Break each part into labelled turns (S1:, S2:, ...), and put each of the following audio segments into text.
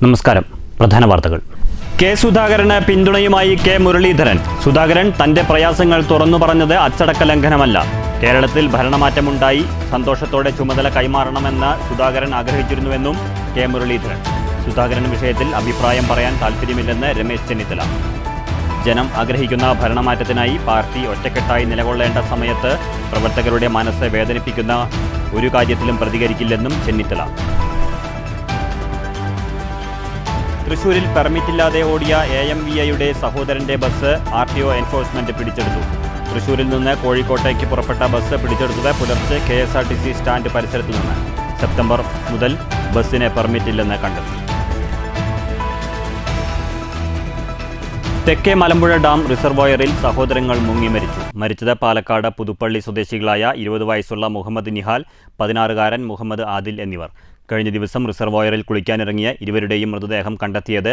S1: നമസ്കാരം. പ്രധാന വാർത്തകൾ. കെ സുധാകരന് പിന്തുണയുമായി കെ മുരളീധരൻ. സുധാകരൻ തന്റെ പ്രയാസങ്ങൾ തുറന്നു പറഞ്ഞത് അച്ചടക്ക ലംഘനമല്ല. കേരളത്തിൽ ഭരണമാറ്റമുണ്ടായി, സന്തോഷത്തോടെ ചുമതല കൈമാറണമെന്ന് സുധാകരൻ ആഗ്രഹിച്ചിരുന്നുവെന്നും കെ മുരളീധരൻ. സുധാകരൻ വിഷയത്തിൽ അഭിപ്രായം പറയാൻ താൽപ്പര്യമില്ലെന്ന് രമേശ് ചെന്നിത്തല. ജനം ആഗ്രഹിക്കുന്ന ഭരണമാറ്റത്തിനായി പാർട്ടി ഒറ്റക്കെട്ടായി നിലകൊള്ളേണ്ട സമയത്ത് പ്രവർത്തകരുടെ മനസ്സ് വേദനിപ്പിക്കുന്ന ഒരു കാര്യത്തിലും പ്രതികരിക്കില്ലെന്നും ചെന്നിത്തല. തൃശൂരിൽ പെർമിറ്റില്ലാതെ ഓടിയ AMVIയുടെ സഹോദരന്റെ ബസ് RTO എൻഫോഴ്സ്മെന്റ് പിടിച്ചെടുത്തു. തൃശൂരിൽ നിന്ന് കോഴിക്കോട്ടേക്ക് പുറപ്പെട്ട ബസ് പിടിച്ചെടുത്തത് പുലർച്ചെ KSRTC സ്റ്റാൻഡ് പരിസരത്തു നിന്ന്. സെപ്റ്റംബർ മുതൽ ബസ്സിന് പെർമിറ്റില്ലെന്ന് കണ്ടെത്തി. തെക്കേ മലമ്പുഴ ഡാം റിസർവോയറിൽ സഹോദരങ്ങൾ മുങ്ങി മരിച്ചു. മരിച്ചത് പാലക്കാട് പുതുപ്പള്ളി സ്വദേശികളായ 20 വയസ്സുള്ള മുഹമ്മദ് നിഹാൽ, 16-കാരൻ മുഹമ്മദ് ആദിൽ എന്നിവർ. കഴിഞ്ഞ ദിവസം റിസർവോയറിൽ കുളിക്കാനിറങ്ങിയ ഇരുവരുടെയും മൃതദേഹം കണ്ടെത്തിയത്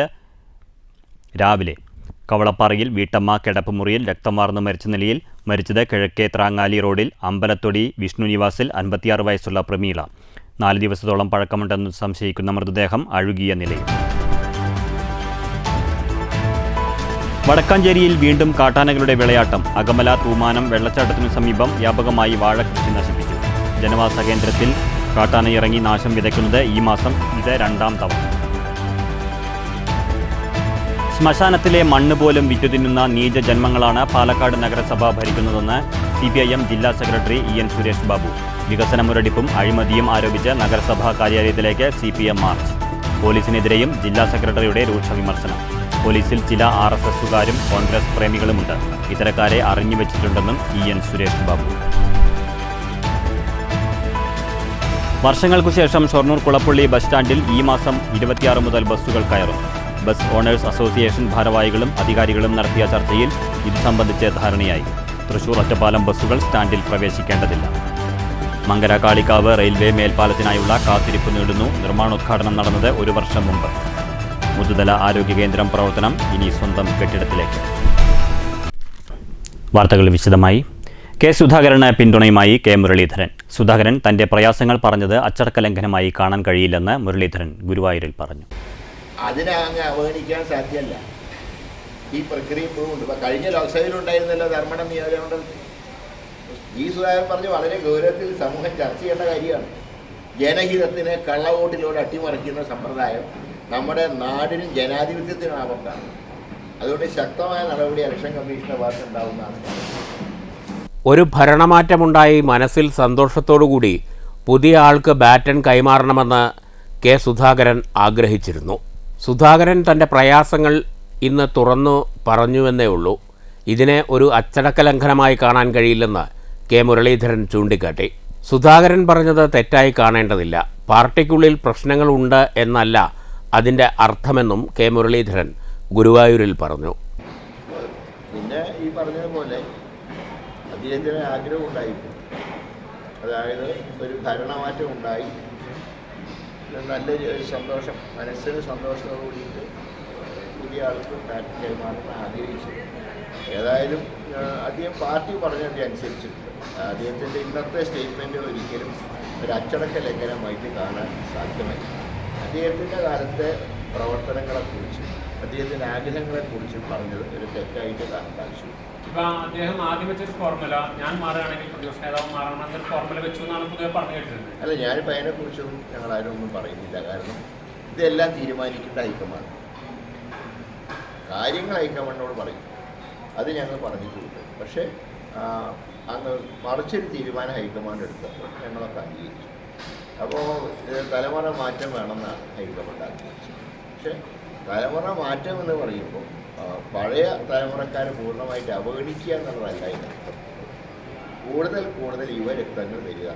S1: രാവിലെ. കവളപ്പാറയിൽ വീട്ടമ്മ കിടപ്പ് മുറിയിൽ രക്തം വാർന്ന് മരിച്ച നിലയിൽ. മരിച്ചത് കിഴക്കേ ത്രാങ്ങാലി റോഡിൽ അമ്പലത്തൊടി വിഷ്ണു നിവാസിൽ 56 വയസ്സുള്ള പ്രമീള. 4 ദിവസത്തോളം പഴക്കമുണ്ടെന്ന് സംശയിക്കുന്ന മൃതദേഹം അഴുകിയ നിലയിൽ. വടക്കാഞ്ചേരിയിൽ വീണ്ടും കാട്ടാനകളുടെ വിളയാട്ടം. അകമല തൂമാനം വെള്ളച്ചാട്ടത്തിനു സമീപം വ്യാപകമായി വാഴകൃഷി നശിപ്പിച്ചു. ജനവാസ കേന്ദ്രത്തിൽ കാട്ടാന ഇറങ്ങി നാശം വിതയ്ക്കുന്നത് ഈ മാസം ഇത് 2ാം തവണ. ശ്മശാനത്തിലെ മണ്ണ് പോലും വിറ്റുതിന്നുന്ന നീച ജന്മങ്ങളാണ് പാലക്കാട് നഗരസഭ ഭരിക്കുന്നതെന്ന് CPIM ജില്ലാ സെക്രട്ടറി EN സുരേഷ് ബാബു. വികസന മുരടിപ്പും അഴിമതിയും ആരോപിച്ച് നഗരസഭാ കാര്യാലയത്തിലേക്ക് CPM മാർച്ച്. പോലീസിനെതിരെയും ജില്ലാ സെക്രട്ടറിയുടെ രൂക്ഷ വിമർശനം. പോലീസിൽ ചില RSSകാരും കോൺഗ്രസ് പ്രേമികളുമുണ്ട്. ഇത്തരക്കാരെ അറിഞ്ഞുവെച്ചിട്ടുണ്ടെന്നും EN സുരേഷ് ബാബു. വർഷങ്ങൾക്കു ശേഷം ഷൊർണൂർ കുളപ്പള്ളി ബസ് സ്റ്റാൻഡിൽ ഈ മാസം 26 മുതൽ ബസ്സുകൾ കയറും. ബസ് ഓണേഴ്സ് അസോസിയേഷൻ ഭാരവാഹികളും അധികാരികളും നടത്തിയ ചർച്ചയിൽ ഇത് സംബന്ധിച്ച് ധാരണയായി. തൃശൂർ ഒറ്റപ്പാലം ബസ്സുകൾ സ്റ്റാൻഡിൽ പ്രവേശിക്കേണ്ടതില്ല. മങ്കര കാളിക്കാവ് റെയിൽവേ മേൽപ്പാലത്തിനായുള്ള കാത്തിരിപ്പ് നീളുന്നു. നിർമ്മാണോദ്ഘാടനം നടന്നത് 1 വർഷം മുമ്പ്. മുതുതല ആരോഗ്യ കേന്ദ്രം പ്രവർത്തനം ഇനി സ്വന്തം കെട്ടിടത്തിലേക്ക്. വാർത്തകൾ വിശദമായി. കെ സുധാകരന് പിന്തുണയുമായി കെ മുരളീധരൻ. സുധാകരൻ തന്റെ പ്രയാസങ്ങൾ പറഞ്ഞത് അച്ചടക്ക ലംഘനമായി കാണാൻ കഴിയില്ലെന്ന് മുരളീധരൻ ഗുരുവായൂരിൽ പറഞ്ഞു.
S2: അതിനെ അങ്ങ് അവഗണിക്കാൻ സാധ്യമല്ല. ഈ പ്രക്രിയ ഇപ്പോഴും ഉണ്ട്. കഴിഞ്ഞ ലോക്സഭയിലുണ്ടായിരുന്നല്ലോ ധർമ്മടം നിയോജകമണ്ഡലം. സുധാകരൻ പറഞ്ഞ് വളരെ ഗൗരവത്തിൽ സമൂഹം ചർച്ച ചെയ്യേണ്ട കാര്യമാണ്. ജനഹിതത്തിന് കള്ളവോട്ടിലൂടെ അട്ടിമറിക്കുന്ന സമ്പ്രദായം നമ്മുടെ നാടിനും ജനാധിപത്യത്തിനും ആപത്താണ്. അതുകൊണ്ട് ശക്തമായ നടപടി ഇലക്ഷൻ കമ്മീഷന്റെ ഭാഗത്ത് ഉണ്ടാവുന്നതാണ്.
S3: ഒരു ഭരണമാറ്റമുണ്ടായി മനസ്സിൽ സന്തോഷത്തോടുകൂടി പുതിയ ആൾക്ക് ബാറ്റൺ കൈമാറണമെന്ന് കെ സുധാകരൻ ആഗ്രഹിച്ചിരുന്നു. സുധാകരൻ തൻ്റെ പ്രയാസങ്ങൾ ഇന്ന് തുറന്നു പറഞ്ഞുവെന്നേ ഉള്ളൂ. ഇതിനെ ഒരു അച്ചടക്ക ലംഘനമായി കാണാൻ കഴിയില്ലെന്ന് കെ മുരളീധരൻ ചൂണ്ടിക്കാട്ടി. സുധാകരൻ പറഞ്ഞത് തെറ്റായി കാണേണ്ടതില്ല. പാർട്ടിക്കുള്ളിൽ പ്രശ്നങ്ങളുണ്ട് എന്നല്ല അതിൻ്റെ അർത്ഥമെന്നും കെ മുരളീധരൻ ഗുരുവായൂരിൽ പറഞ്ഞു.
S2: പിന്നെ ഈ പറഞ്ഞതുപോലെ അദ്ദേഹത്തിന് ആഗ്രഹം ഉണ്ടായിരുന്നു. അതായത് ഒരു ഭരണമാറ്റം ഉണ്ടായി, നല്ലൊരു സന്തോഷം, മനസ്സിന് സന്തോഷത്തോടു കൂടിയിട്ട് പുതിയ ആൾക്ക് ബാറ്റ് കൈമാറാൻ ആഗ്രഹിച്ചു. ഏതായാലും അദ്ദേഹം പാർട്ടി പറഞ്ഞതിൻ്റെ അനുസരിച്ചിട്ടുണ്ട്. അദ്ദേഹത്തിൻ്റെ ഇന്നത്തെ സ്റ്റേറ്റ്മെൻറ്റുകൾ ഒരിക്കലും ഒരു അച്ചടക്ക ലംഘനമായിട്ട് കാണാൻ സാധ്യമല്ല. അദ്ദേഹത്തിൻ്റെ കാലത്തെ പ്രവർത്തനങ്ങളെക്കുറിച്ചും അദ്ദേഹത്തിൻ്റെ ആഗ്രഹങ്ങളെക്കുറിച്ചും പറഞ്ഞത് ഒരു തെറ്റായിട്ട് കാണാൻ ആവശ്യമില്ല.
S4: ഇപ്പം അദ്ദേഹം ആദ്യം വെച്ചൊരു ഫോർമുല, ഞാൻ മാറുകയാണെങ്കിൽ പ്രതിപക്ഷ നേതാവ് മാറണം എന്നൊരു ഫോർമുല വെച്ചു എന്നാണ് പൊതുവെ പറഞ്ഞു കേട്ടിരുന്നത്.
S2: അല്ല, ഞാനിപ്പോൾ അതിനെക്കുറിച്ചൊന്നും ഞങ്ങളാരും ഒന്നും പറയുന്നില്ല. കാരണം ഇതെല്ലാം തീരുമാനിക്കേണ്ട ഹൈക്കമാൻഡ്. കാര്യങ്ങൾ ഹൈക്കമാൻഡിനോട് പറയും, അത് ഞങ്ങൾ പറഞ്ഞിട്ടുണ്ട്. പക്ഷേ അന്ന് മറിച്ചൊരു തീരുമാനം ഹൈക്കമാൻഡ് എടുത്തപ്പോൾ ഞങ്ങളൊക്കെ അംഗീകരിച്ചു. അപ്പോൾ തലമുറ മാറ്റം വേണമെന്നാണ് ഹൈക്കമാൻഡ് ആഗ്രഹിച്ചത്. പക്ഷേ തലമുറ മാറ്റം എന്ന് പറയുമ്പോൾ പഴയ തലമുറക്കാരെ പൂർണ്ണമായിട്ട് അവഗണിക്കുക എന്നുള്ളതല്ല ഇതിനർത്ഥം. കൂടുതൽ യുവരക്തങ്ങൾ വരിക.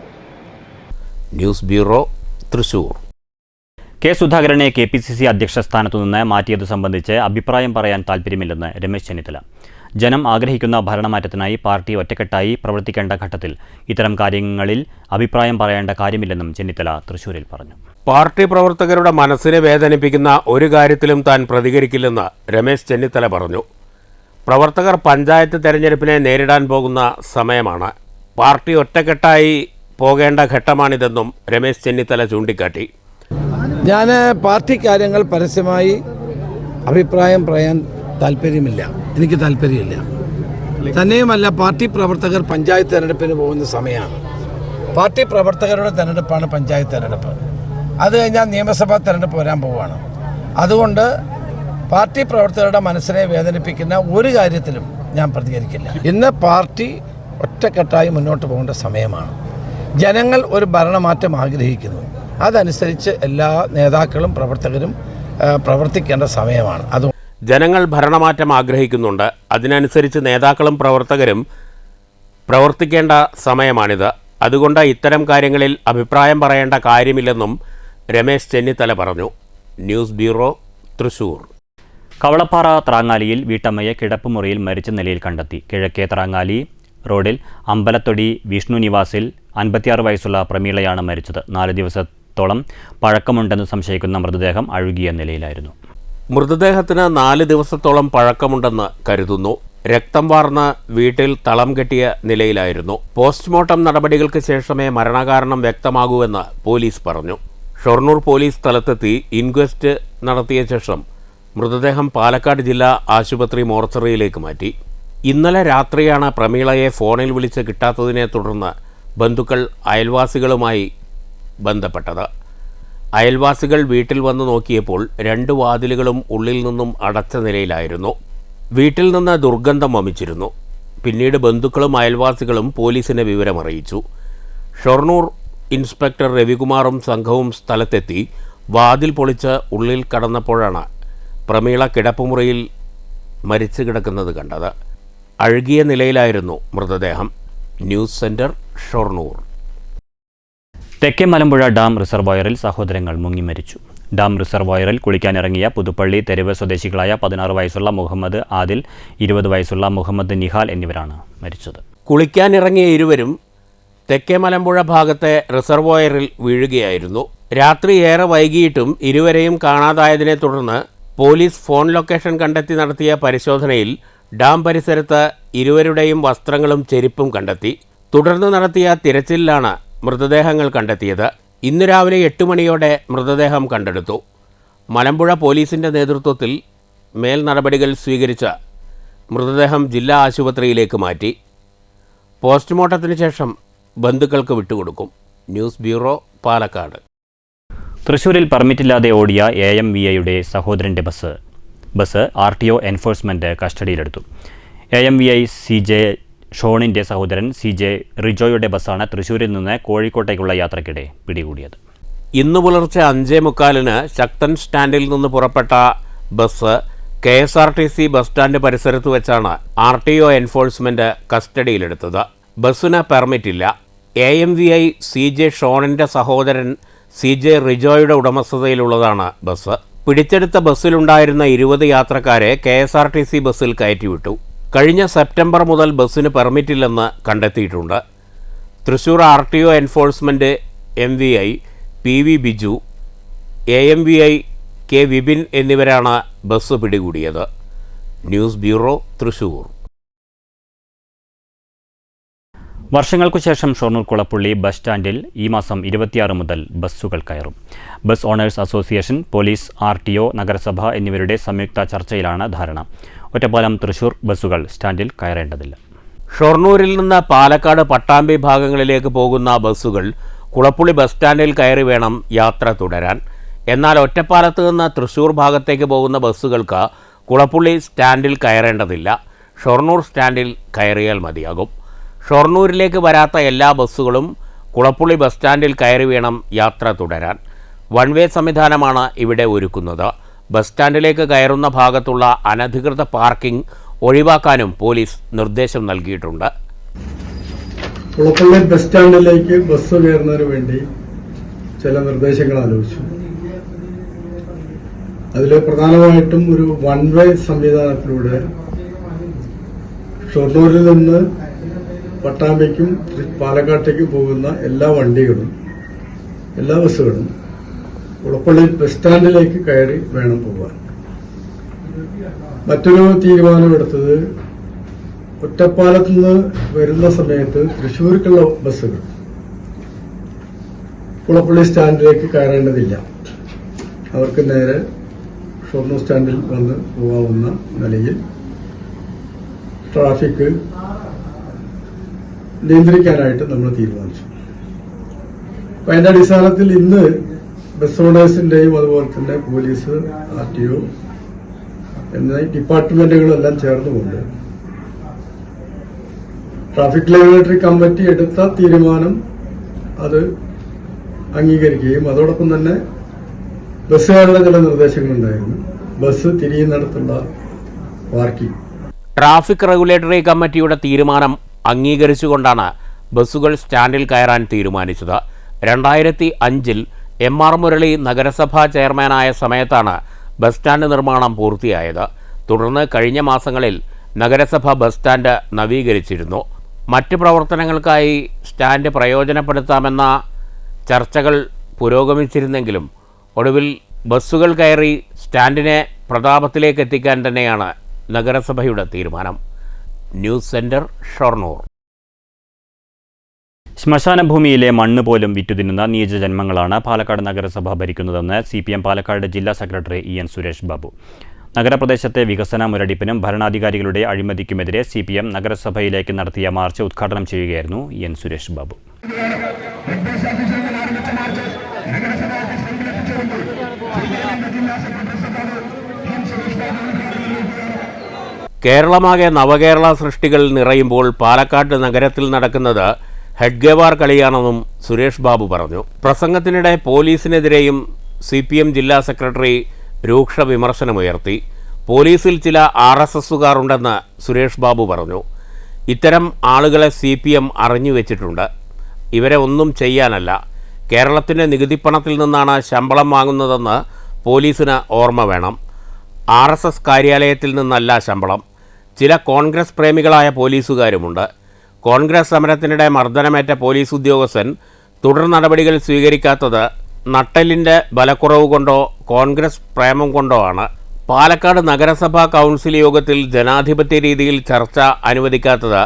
S3: News bureau, Thrissur.
S1: കെ സുധാകരനെ KPCC അധ്യക്ഷ സ്ഥാനത്തു നിന്ന് മാറ്റിയത് സംബന്ധിച്ച് അഭിപ്രായം പറയാൻ താൽപ്പര്യമില്ലെന്ന് രമേശ് ചെന്നിത്തല. ജനം ആഗ്രഹിക്കുന്ന ഭരണമാറ്റത്തിനായി പാർട്ടി ഒറ്റക്കെട്ടായി പ്രവർത്തിക്കേണ്ട ഘട്ടത്തിൽ ഇത്തരം കാര്യങ്ങളിൽ അഭിപ്രായം പറയേണ്ട കാര്യമില്ലെന്നും ചെന്നിത്തല തൃശൂരിൽ പറഞ്ഞു.
S3: പാർട്ടി പ്രവർത്തകരുടെ മനസ്സിനെ വേദനിപ്പിക്കുന്ന ഒരു കാര്യത്തിലും താൻ പ്രതികരിക്കില്ലെന്ന് രമേശ് ചെന്നിത്തല പറഞ്ഞു. പ്രവർത്തകർ പഞ്ചായത്ത് തെരഞ്ഞെടുപ്പിനെ നേരിടാൻ പോകുന്ന സമയമാണ്. പാർട്ടി ഒറ്റക്കെട്ടായി പോകേണ്ട ഘട്ടമാണിതെന്നും രമേശ് ചെന്നിത്തല ചൂണ്ടിക്കാട്ടി.
S5: ഞാൻ പാർട്ടി കാര്യങ്ങൾ പരസ്യമായി അഭിപ്രായം പറയാൻ താല്പര്യമില്ല, എനിക്ക് താല്പര്യമില്ല. തന്നെയുമല്ല, പാർട്ടി പ്രവർത്തകർ പഞ്ചായത്ത് തെരഞ്ഞെടുപ്പിന് പോകുന്ന സമയമാണ്. പാർട്ടി പ്രവർത്തകരുടെ തെരഞ്ഞെടുപ്പാണ് പഞ്ചായത്ത് തെരഞ്ഞെടുപ്പ്. അത് കഴിഞ്ഞാൽ നിയമസഭാ തെരഞ്ഞെടുപ്പ് വരാൻ പോവുകയാണ്. അതുകൊണ്ട് പാർട്ടി പ്രവർത്തകരുടെ മനസ്സിനെ വേദനിപ്പിക്കുന്ന ഒരു കാര്യത്തിലും ഞാൻ പ്രതികരിക്കില്ല. ഇന്ന് പാർട്ടി ഒറ്റക്കെട്ടായി മുന്നോട്ട് പോകേണ്ട സമയമാണ്. ജനങ്ങൾ ഒരു ഭരണമാറ്റം ആഗ്രഹിക്കുന്നു. അതനുസരിച്ച് എല്ലാ നേതാക്കളും പ്രവർത്തകരും പ്രവർത്തിക്കേണ്ട സമയമാണ്. അത്
S3: ജനങ്ങൾ ഭരണമാറ്റം ആഗ്രഹിക്കുന്നുണ്ട്. അതിനനുസരിച്ച് നേതാക്കളും പ്രവർത്തകരും പ്രവർത്തിക്കേണ്ട സമയമാണിത്. അതുകൊണ്ട് ഇത്തരം കാര്യങ്ങളിൽ അഭിപ്രായം പറയേണ്ട കാര്യമില്ലെന്നും രമേശ് ചെന്നിത്തല പറഞ്ഞു. News bureau, Thrissur.
S1: കവളപ്പാറ ത്രാങ്ങാലിയിൽ വീട്ടമ്മയെ കിടപ്പുമുറിയിൽ മരിച്ച നിലയിൽ കണ്ടെത്തി. കിഴക്കേ ത്രാങ്ങാലി റോഡിൽ അമ്പലത്തൊടി വിഷ്ണു നിവാസിൽ 56 വയസ്സുള്ള പ്രമീളയാണ് മരിച്ചത്. 4 ദിവസത്തോളം പഴക്കമുണ്ടെന്ന് സംശയിക്കുന്ന മൃതദേഹം അഴുകിയ നിലയിലായിരുന്നു.
S3: മൃതദേഹത്തിന് 4 ദിവസത്തോളം പഴക്കമുണ്ടെന്ന് കരുതുന്നു. രക്തം വാർന്ന് വീട്ടിൽ തളം കെട്ടിയ നിലയിലായിരുന്നു. പോസ്റ്റ്മോർട്ടം നടപടികൾക്ക് ശേഷമേ മരണകാരണം വ്യക്തമാകൂവെന്ന് പോലീസ് പറഞ്ഞു. ഷൊർണൂർ പോലീസ് സ്ഥലത്തെത്തി ഇൻക്വസ്റ്റ് നടത്തിയ ശേഷം മൃതദേഹം പാലക്കാട് ജില്ലാ ആശുപത്രി മോർച്ചറിയിലേക്ക് മാറ്റി. ഇന്നലെ രാത്രിയാണ് പ്രമീളയെ ഫോണിൽ വിളിച്ച് കിട്ടാത്തതിനെ തുടർന്ന് ബന്ധുക്കൾ അയൽവാസികളുമായി ബന്ധപ്പെട്ടത്. അയൽവാസികൾ വീട്ടിൽ വന്നു നോക്കിയപ്പോൾ 2 വാതിലുകളും ഉള്ളിൽ നിന്നും അടച്ച നിലയിലായിരുന്നു. വീട്ടിൽ നിന്ന് ദുർഗന്ധം വമിച്ചിരുന്നു. പിന്നീട് ബന്ധുക്കളും അയൽവാസികളും പോലീസിനെ വിവരമറിയിച്ചു. ഷൊർണൂർ ഇൻസ്പെക്ടർ രവികുമാറും സംഘവും സ്ഥലത്തെത്തി വാതിൽ പൊളിച്ച് ഉള്ളിൽ കടന്നപ്പോഴാണ് പ്രമീള കിടപ്പുമുറിയിൽ മരിച്ചു കിടക്കുന്നത് കണ്ടത്. അഴുകിയ നിലയിലായിരുന്നു മൃതദേഹം. News centre, Shoranur.
S1: തെക്കേ മലമ്പുഴ ഡാം റിസർവോയറിൽ സഹോദരങ്ങൾ മുങ്ങി മരിച്ചു. ഡാം റിസർവോയറിൽ കുളിക്കാനിറങ്ങിയ പുതുപ്പള്ളി തെരുവ് സ്വദേശികളായ 16 വയസ്സുള്ള മുഹമ്മദ് ആദിൽ, 20 വയസ്സുള്ള മുഹമ്മദ് നിഹാൽ എന്നിവരാണ് മരിച്ചത്.
S3: കുളിക്കാനിറങ്ങിയ ഇരുവരും തെക്കേ മലമ്പുഴ ഭാഗത്തെ റിസർവോയറിൽ വീഴുകയായിരുന്നു. രാത്രി ഏറെ വൈകിയിട്ടും ഇരുവരെയും കാണാതായതിനെ തുടർന്ന് പോലീസ് ഫോൺ ലൊക്കേഷൻ കണ്ടെത്തി നടത്തിയ പരിശോധനയിൽ ഡാം പരിസരത്ത് ഇരുവരുടെയും വസ്ത്രങ്ങളും ചെരുപ്പും കണ്ടെത്തി. തുടർന്ന് നടത്തിയ തിരച്ചിലിലാണ് മൃതദേഹങ്ങൾ കണ്ടെത്തിയത്. ഇന്ന് രാവിലെ 8 മണിയോടെ മൃതദേഹം കണ്ടെടുത്തു. മലമ്പുഴ പോലീസിൻ്റെ നേതൃത്വത്തിൽ മേൽ നടപടികൾ സ്വീകരിച്ച മൃതദേഹം ജില്ലാ ആശുപത്രിയിലേക്ക് മാറ്റി. പോസ്റ്റ്മോർട്ടത്തിന് ശേഷം ബന്ധുക്കൾക്ക് വിട്ടുകൊടുക്കും. News bureau, Palakkad.
S1: തൃശൂരിൽ പെർമിറ്റില്ലാതെ ഓടിയ AMVIയുടെ സഹോദരൻ്റെ ബസ് RTO എൻഫോഴ്സ്മെൻറ്റ് കസ്റ്റഡിയിലെടുത്തു. AMVI CJ ഷോണിൻ്റെ സഹോദരൻ CJ റിജോയുടെ ബസ്സാണ് തൃശൂരിൽ നിന്ന് കോഴിക്കോട്ടേക്കുള്ള യാത്രയ്ക്കിടെ പിടികൂടിയത്.
S3: ഇന്നു പുലർച്ചെ 5:45 ശക്തൻ സ്റ്റാൻഡിൽ നിന്ന് പുറപ്പെട്ട ബസ് KSRTC ബസ് സ്റ്റാൻഡ് പരിസരത്ത് വെച്ചാണ് RTO എൻഫോഴ്സ്മെൻറ്റ് കസ്റ്റഡിയിലെടുത്തത്. ബസ്സിന് പെർമിറ്റില്ല. AMVI CJ ഷോണിൻ്റെ സഹോദരൻ CJ റിജോയുടെ ഉടമസ്ഥതയിലുള്ളതാണ് ബസ്. പിടിച്ചെടുത്ത ബസ്സിലുണ്ടായിരുന്ന 20 യാത്രക്കാരെ KSRTC ബസ്സിൽ കയറ്റിവിട്ടു. കഴിഞ്ഞ സെപ്റ്റംബർ മുതൽ ബസ്സിന് പെർമിറ്റില്ലെന്ന് കണ്ടെത്തിയിട്ടുണ്ട്. Thrissur RTO enforcement MVI PV Biju, AMVI K Vipin എന്നിവരാണ് ബസ് പിടികൂടിയത്. News bureau, Thrissur.
S1: വർഷങ്ങൾക്കു ശേഷം ഷൊർണൂർ കുളപ്പുള്ളി ബസ് സ്റ്റാൻഡിൽ ഈ മാസം 26 മുതൽ ബസ്സുകൾ കയറും. Bus owners association, police, RTO, നഗരസഭ എന്നിവരുടെ സംയുക്ത ചർച്ചയിലാണ് ധാരണ. ഒറ്റപ്പാലം, തൃശൂർ ബസ്സുകൾ സ്റ്റാൻഡിൽ കയറേണ്ടതില്ല.
S3: ഷൊർണൂരിൽ നിന്ന് പാലക്കാട്, പട്ടാമ്പി ഭാഗങ്ങളിലേക്ക് പോകുന്ന ബസ്സുകൾ കുളപ്പുള്ളി ബസ് സ്റ്റാൻഡിൽ കയറി വേണം യാത്ര തുടരാൻ. എന്നാൽ ഒറ്റപ്പാലത്ത് നിന്ന് തൃശൂർ ഭാഗത്തേക്ക് പോകുന്ന ബസ്സുകൾക്ക് കുളപ്പുള്ളി സ്റ്റാൻഡിൽ കയറേണ്ടതില്ല. ഷൊർണൂർ സ്റ്റാൻഡിൽ കയറിയാൽ മതിയാകും. ഷൊർണൂരിലേക്ക് വരാത്ത എല്ലാ ബസ്സുകളും കുളപ്പുള്ളി ബസ് സ്റ്റാൻഡിൽ കയറി വേണം യാത്ര തുടരാൻ. വൺ വേ സംവിധാനമാണ് ഇവിടെ ഒരുക്കുന്നത്. ബസ് സ്റ്റാൻഡിലേക്ക് കയറുന്ന ഭാഗത്തുള്ള അനധികൃത പാർക്കിംഗ് ഒഴിവാക്കാനും പോലീസ് നിർദ്ദേശം നൽകിയിട്ടുണ്ട്.
S6: കുളപ്പള്ളി ബസ് സ്റ്റാൻഡിലേക്ക് ബസ് കയറുന്നതിന് വേണ്ടി ചില നിർദ്ദേശങ്ങൾ ആലോചിച്ചു. അതിൽ പ്രധാനമായിട്ടും ഒരു വൺ വേ സംവിധാനത്തിലൂടെ ഷൊർണൂരിൽ നിന്ന് പട്ടാമ്പിക്കും പാലക്കാട്ടേക്കും പോകുന്ന എല്ലാ വണ്ടികളും, എല്ലാ ബസ്സുകളും കുളപ്പള്ളി ബസ് സ്റ്റാൻഡിലേക്ക് കയറി വേണം പോകാൻ. മറ്റൊരു തീരുമാനമെടുത്തത് ഒറ്റപ്പാലത്ത് നിന്ന് വരുന്ന സമയത്ത് തൃശ്ശൂർക്കുള്ള ബസ്സുകൾ പുളപ്പള്ളി സ്റ്റാൻഡിലേക്ക് കയറേണ്ടതില്ല. അവർക്ക് നേരെ ഷൊർണൂർ സ്റ്റാൻഡിൽ വന്ന് പോകാവുന്ന നിലയിൽ ട്രാഫിക് നിയന്ത്രിക്കാനായിട്ട് നമ്മൾ തീരുമാനിച്ചു. അപ്പൊ അതിന്റെ അടിസ്ഥാനത്തിൽ ഇന്ന് ബസ് ഓണേഴ്സിന്റെയും അതുപോലെ തന്നെ പോലീസ്, RTO എന്നീ ഡിപ്പാർട്ട്മെന്റുകളെല്ലാം ചേർന്നുകൊണ്ട് ട്രാഫിക് റെഗുലേറ്ററി കമ്മിറ്റി എടുത്ത തീരുമാനം അത് അംഗീകരിക്കുകയും അതോടൊപ്പം തന്നെ ബസ്സുകാരുടെ ചില നിർദ്ദേശങ്ങളുണ്ടായിരുന്നു. ബസ് തിരിയുന്നിടത്തുള്ള പാർക്കിംഗ്.
S3: ട്രാഫിക് റെഗുലേറ്ററി കമ്മിറ്റിയുടെ തീരുമാനം അംഗീകരിച്ചുകൊണ്ടാണ് ബസ്സുകൾ സ്റ്റാൻഡിൽ കയറാൻ തീരുമാനിച്ചത്. 2005 MR മുരളി നഗരസഭാ ചെയർമാനായ സമയത്താണ് ബസ് സ്റ്റാൻഡ് നിർമ്മാണം പൂർത്തിയായത്. തുടർന്ന് കഴിഞ്ഞ മാസങ്ങളിൽ നഗരസഭ ബസ് സ്റ്റാൻഡ് നവീകരിച്ചിരുന്നു. മറ്റ് പ്രവർത്തനങ്ങൾക്കായി സ്റ്റാൻഡ് പ്രയോജനപ്പെടുത്താമെന്ന ചർച്ചകൾ പുരോഗമിച്ചിരുന്നെങ്കിലും ഒടുവിൽ ബസ്സുകൾ കയറി സ്റ്റാൻഡിനെ പ്രതാപത്തിലേക്ക് എത്തിക്കാൻ തന്നെയാണ് നഗരസഭയുടെ തീരുമാനം. News centre, Shoranur.
S1: ശ്മശാന ഭൂമിയിലെ മണ്ണ് പോലും വിറ്റുതിന്നുന്ന നീചജന്മങ്ങളാണ് പാലക്കാട് നഗരസഭ ഭരിക്കുന്നതെന്ന് CPM പാലക്കാട് ജില്ലാ സെക്രട്ടറി EN സുരേഷ് ബാബു. നഗരപ്രദേശത്തെ വികസന മുരടിപ്പിനും ഭരണാധികാരികളുടെ അഴിമതിക്കുമെതിരെ CPM നഗരസഭയിലേക്ക് നടത്തിയ മാർച്ച് ഉദ്ഘാടനം ചെയ്യുകയായിരുന്നു EN സുരേഷ് ബാബു.
S3: കേരളമാകെ നവകേരള സൃഷ്ടികൾ നിറയുമ്പോൾ പാലക്കാട് നഗരത്തിൽ നടക്കുന്നത് ഹെഡ്ഗേവാർ കളിയാണെന്നും സുരേഷ് ബാബു പറഞ്ഞു. പ്രസംഗത്തിനിടെ പോലീസിനെതിരെയും CPM ജില്ലാ സെക്രട്ടറി രൂക്ഷ വിമർശനമുയർത്തി. പോലീസിൽ ചില RSSുകാർ ഉണ്ടെന്ന് സുരേഷ് ബാബു പറഞ്ഞു. ഇത്തരം ആളുകളെ CPM അറിഞ്ഞുവെച്ചിട്ടുണ്ട്. ഇവരെ ഒന്നും ചെയ്യാനല്ല. കേരളത്തിൻ്റെ നികുതിപ്പണത്തിൽ നിന്നാണ് ശമ്പളം വാങ്ങുന്നതെന്ന് പോലീസിന് ഓർമ്മ വേണം. RSS കാര്യാലയത്തിൽ നിന്നല്ല ശമ്പളം. ചില കോൺഗ്രസ് പ്രേമികളായ പോലീസുകാരുമുണ്ട്. കോൺഗ്രസ് സമരത്തിനിടെ മർദ്ദനമേറ്റ പോലീസ് ഉദ്യോഗസ്ഥൻ തുടർ നടപടികൾ സ്വീകരിക്കാത്തത് നട്ടെല്ലിൻ്റെ ബലക്കുറവ് കൊണ്ടോ കോൺഗ്രസ് പ്രേമം കൊണ്ടോ ആണ്. പാലക്കാട് നഗരസഭാ കൗൺസിൽ യോഗത്തിൽ ജനാധിപത്യ രീതിയിൽ ചർച്ച അനുവദിക്കാത്തത്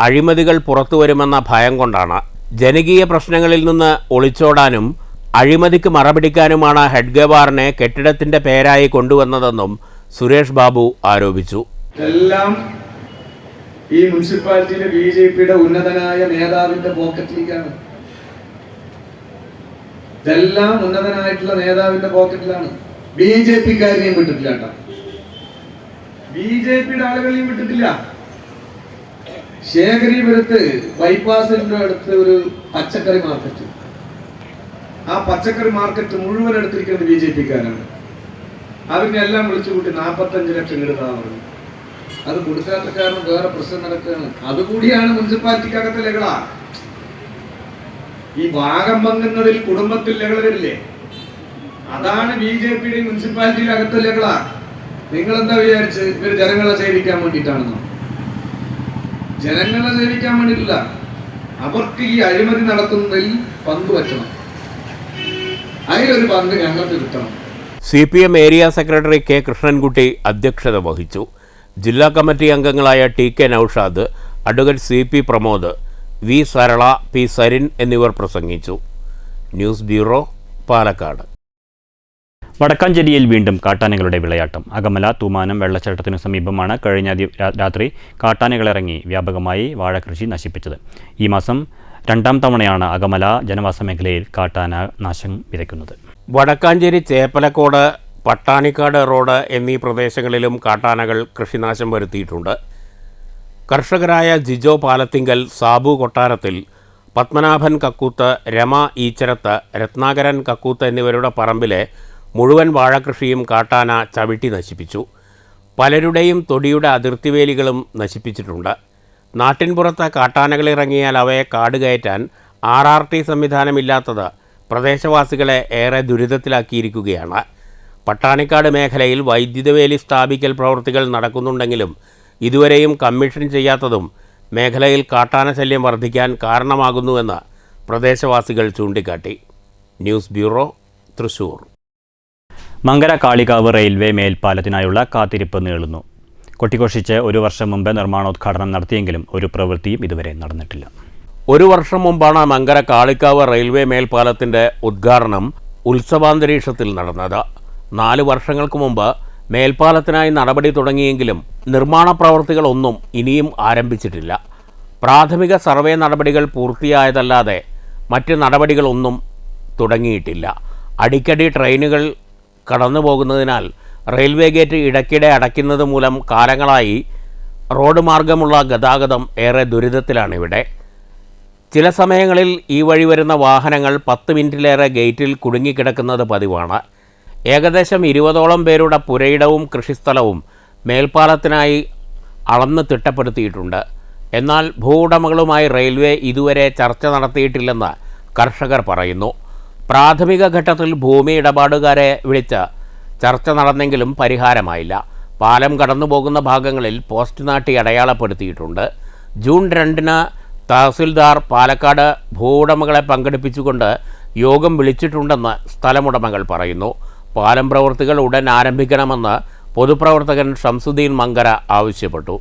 S3: അഴിമതികൾ പുറത്തുവരുമെന്ന ഭയം കൊണ്ടാണ്. ജനകീയ പ്രശ്നങ്ങളിൽ നിന്ന് ഒളിച്ചോടാനും അഴിമതിക്ക് മറപിടിക്കാനുമാണ് ഹെഡ്ഗേവാറിനെ കെട്ടിടത്തിന്റെ പേരായി കൊണ്ടുവന്നതെന്നും സുരേഷ് ബാബു ആരോപിച്ചു.
S7: എല്ലാം ഈ മുനിസിപ്പാലിറ്റിയിലെ BJPയുടെ ഉന്നതനായ നേതാവിന്റെ പോക്കറ്റിലേക്കാണ്. ഇതെല്ലാം ഉന്നതനായിട്ടുള്ള നേതാവിന്റെ പോക്കറ്റിലാണ്. BJPക്കാരെയും വിട്ടിട്ടില്ല കേട്ടോ. BJPയുടെ ആളുകളെയും വിട്ടിട്ടില്ല. ശേഖരീപുരത്ത് ബൈപ്പാസിന്റെ അടുത്ത് ഒരു പച്ചക്കറി മാർക്കറ്റ്, ആ പച്ചക്കറി മാർക്കറ്റ് മുഴുവൻ എടുത്തിരിക്കുന്നത് BJPക്കാരാണ്. അതിനെ എല്ലാം വിളിച്ചുകൂട്ടി 45 ലക്ഷം ഇടുന്നതാണ്. അത് കൊടുക്കാത്ത കാരണം വേറെ പ്രശ്നം നടക്കുകയാണ്. അതുകൂടിയാണ് മുനിസിപ്പാലിറ്റിക്കകത്തെ ലഹള. ഈ ഭാഗം പങ്കുന്നതിൽ കുടുംബത്തിൽ ലഹള വരില്ലേ? അതാണ് BJPയുടെ മുനിസിപ്പാലിറ്റിയിൽ അകത്തെ ലഹള. നിങ്ങളെന്താ വിചാരിച്ച് ഇവർ ജനങ്ങളെ സേവിക്കാൻ വേണ്ടിയിട്ടാണെന്നോ? ജനങ്ങളെ സേവിക്കാൻ വേണ്ടിയിട്ടില്ല. അവർക്ക് ഈ അഴിമതി നടത്തുന്നതിൽ പങ്കുവെക്കണം. അതിലൊരു പങ്ക് ഞങ്ങൾക്ക് കിട്ടണം.
S3: CPM area secretary K Krishnankutty അധ്യക്ഷത വഹിച്ചു. ജില്ലാ കമ്മിറ്റി അംഗങ്ങളായ TK Naushad, advocate CP Pramod, V Sarala, P Sarin എന്നിവർ പ്രസംഗിച്ചു. News bureau, Palakkad.
S1: വടക്കാഞ്ചേരിയിൽ വീണ്ടും കാട്ടാനകളുടെ വിളയാട്ടം. അകമല തൂമാനം വെള്ളച്ചാട്ടത്തിനു സമീപമാണ് കഴിഞ്ഞ രാത്രി കാട്ടാനകളിറങ്ങി വ്യാപകമായി വാഴകൃഷി നശിപ്പിച്ചത്. ഈ മാസം 2ാം തവണയാണ് അകമല ജനവാസ മേഖലയിൽ കാട്ടാന നാശം വിതയ്ക്കുന്നത്.
S3: വടക്കാഞ്ചേരി ചേപ്പലക്കോട്, പട്ടാണിക്കാട് റോഡ് എന്നീ പ്രദേശങ്ങളിലും കാട്ടാനകൾ കൃഷിനാശം വരുത്തിയിട്ടുണ്ട്. കർഷകരായ ജിജോ പാലത്തിങ്കൽ, സാബു കൊട്ടാരത്തിൽ, പത്മനാഭൻ കക്കൂത്ത്, രമ ഈച്ചരത്ത്, രത്നാകരൻ കക്കൂത്ത് എന്നിവരുടെ പറമ്പിലെ മുഴുവൻ വാഴകൃഷിയും കാട്ടാന ചവിട്ടി നശിപ്പിച്ചു. പലരുടെയും തൊടിയുടെ അതിർത്തിവേലികളും നശിപ്പിച്ചിട്ടുണ്ട്. നാട്ടിൻപുറത്ത് കാട്ടാനകളിറങ്ങിയാൽ അവയെ കാടുകയറ്റാൻ RRT സംവിധാനമില്ലാത്തത് പ്രദേശവാസികളെ ഏറെ ദുരിതത്തിലാക്കിയിരിക്കുകയാണ്. പട്ടാണിക്കാട് മേഖലയിൽ വൈദ്യുതവേലി സ്ഥാപിക്കൽ പ്രവൃത്തികൾ നടക്കുന്നുണ്ടെങ്കിലും ഇതുവരെയും കമ്മീഷൻ ചെയ്യാത്തതും മേഖലയിൽ കാട്ടാന ശല്യം വർദ്ധിക്കാൻ കാരണമാകുന്നുവെന്ന് പ്രദേശവാസികൾ ചൂണ്ടിക്കാട്ടി. News bureau, Thrissur.
S1: Mankara Kalikavu railway മേൽപ്പാലത്തിനായുള്ള കാത്തിരിപ്പ് നീളുന്നു. കൊട്ടിഘോഷിച്ച് 1 വർഷം മുമ്പ് നിർമ്മാണോദ്ഘാടനം നടത്തിയെങ്കിലും ഒരു പ്രവൃത്തിയും ഇതുവരെ നടന്നിട്ടില്ല.
S3: ഒരു വർഷം മുമ്പാണ് മങ്കര കാളിക്കാവ് റെയിൽവേ മേൽപ്പാലത്തിൻ്റെ ഉദ്ഘാടനം ഉത്സവാന്തരീക്ഷത്തിൽ നടന്നത്. 4 വർഷങ്ങൾക്ക് മുമ്പ് മേൽപ്പാലത്തിനായി നടപടി തുടങ്ങിയെങ്കിലും നിർമ്മാണ പ്രവൃത്തികളൊന്നും ഇനിയും ആരംഭിച്ചിട്ടില്ല. പ്രാഥമിക സർവേ നടപടികൾ പൂർത്തിയായതല്ലാതെ മറ്റ് നടപടികളൊന്നും തുടങ്ങിയിട്ടില്ല. അടിക്കടി ട്രെയിനുകൾ കടന്നു പോകുന്നതിനാൽ റെയിൽവേ ഗേറ്റ് ഇടയ്ക്കിടെ അടയ്ക്കുന്നത് മൂലം കാലങ്ങളായി റോഡ് മാർഗമുള്ള ഗതാഗതം ഏറെ ദുരിതത്തിലാണിവിടെ. ചില സമയങ്ങളിൽ ഈ വഴി വരുന്ന വാഹനങ്ങൾ 10 മിനിറ്റിലേറെ ഗേറ്റിൽ കുടുങ്ങിക്കിടക്കുന്നത് പതിവാണ്. ഏകദേശം 20ഓളം പേരുടെ പുരയിടവും കൃഷിസ്ഥലവും മേൽപ്പാലത്തിനായി അളന്ന് തിട്ടപ്പെടുത്തിയിട്ടുണ്ട്. എന്നാൽ ഭൂവുടമകളുമായി റെയിൽവേ ഇതുവരെ ചർച്ച നടത്തിയിട്ടില്ലെന്ന് കർഷകർ പറയുന്നു. പ്രാഥമിക ഘട്ടത്തിൽ ഭൂമി ഇടപാടുകാരെ വിളിച്ച് ചർച്ച നടന്നെങ്കിലും പരിഹാരമായില്ല. പാലം കടന്നുപോകുന്ന ഭാഗങ്ങളിൽ പോസ്റ്റ് നാട്ടി അടയാളപ്പെടുത്തിയിട്ടുണ്ട്. ജൂൺ 2-ന് തഹസിൽദാർ പാലക്കാട് ഭൂവുടമകളെ പങ്കെടുപ്പിച്ചുകൊണ്ട് യോഗം വിളിച്ചിട്ടുണ്ടെന്ന് സ്ഥലമുടമകൾ പറയുന്നു. പാലം പ്രവൃത്തികൾ ഉടൻ ആരംഭിക്കണമെന്ന് പൊതുപ്രവർത്തകൻ ഷംസുദ്ദീൻ മങ്കര ആവശ്യപ്പെട്ടു.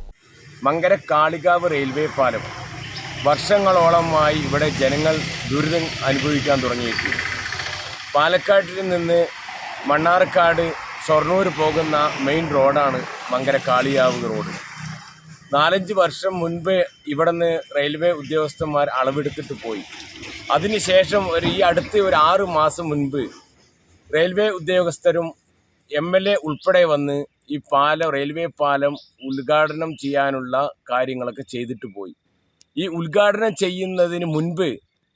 S8: മങ്കര കാളികാവ് റെയിൽവേ പാലം വർഷങ്ങളോളമായി ഇവിടെ ജനങ്ങൾ ദുരിതം അനുഭവിക്കാൻ തുടങ്ങിയിട്ടുണ്ട്. പാലക്കാട്ടിൽ നിന്ന് മണ്ണാർക്കാട് ഷൊർണൂർ പോകുന്ന മെയിൻ റോഡാണ് മങ്കര കാളികാവ് റോഡ്. 4-5 വർഷം മുൻപ് ഇവിടെ നിന്ന് റെയിൽവേ ഉദ്യോഗസ്ഥന്മാർ അളവെടുത്തിട്ട് പോയി. അതിനുശേഷം ഈ അടുത്ത് ഒരു 6 മാസം മുൻപ് റെയിൽവേ ഉദ്യോഗസ്ഥരും MLA ഉൾപ്പെടെ വന്ന് ഈ റെയിൽവേ പാലം ഉദ്ഘാടനം ചെയ്യാനുള്ള കാര്യങ്ങളൊക്കെ ചെയ്തിട്ട് പോയി. ഈ ഉദ്ഘാടനം ചെയ്യുന്നതിന് മുൻപ്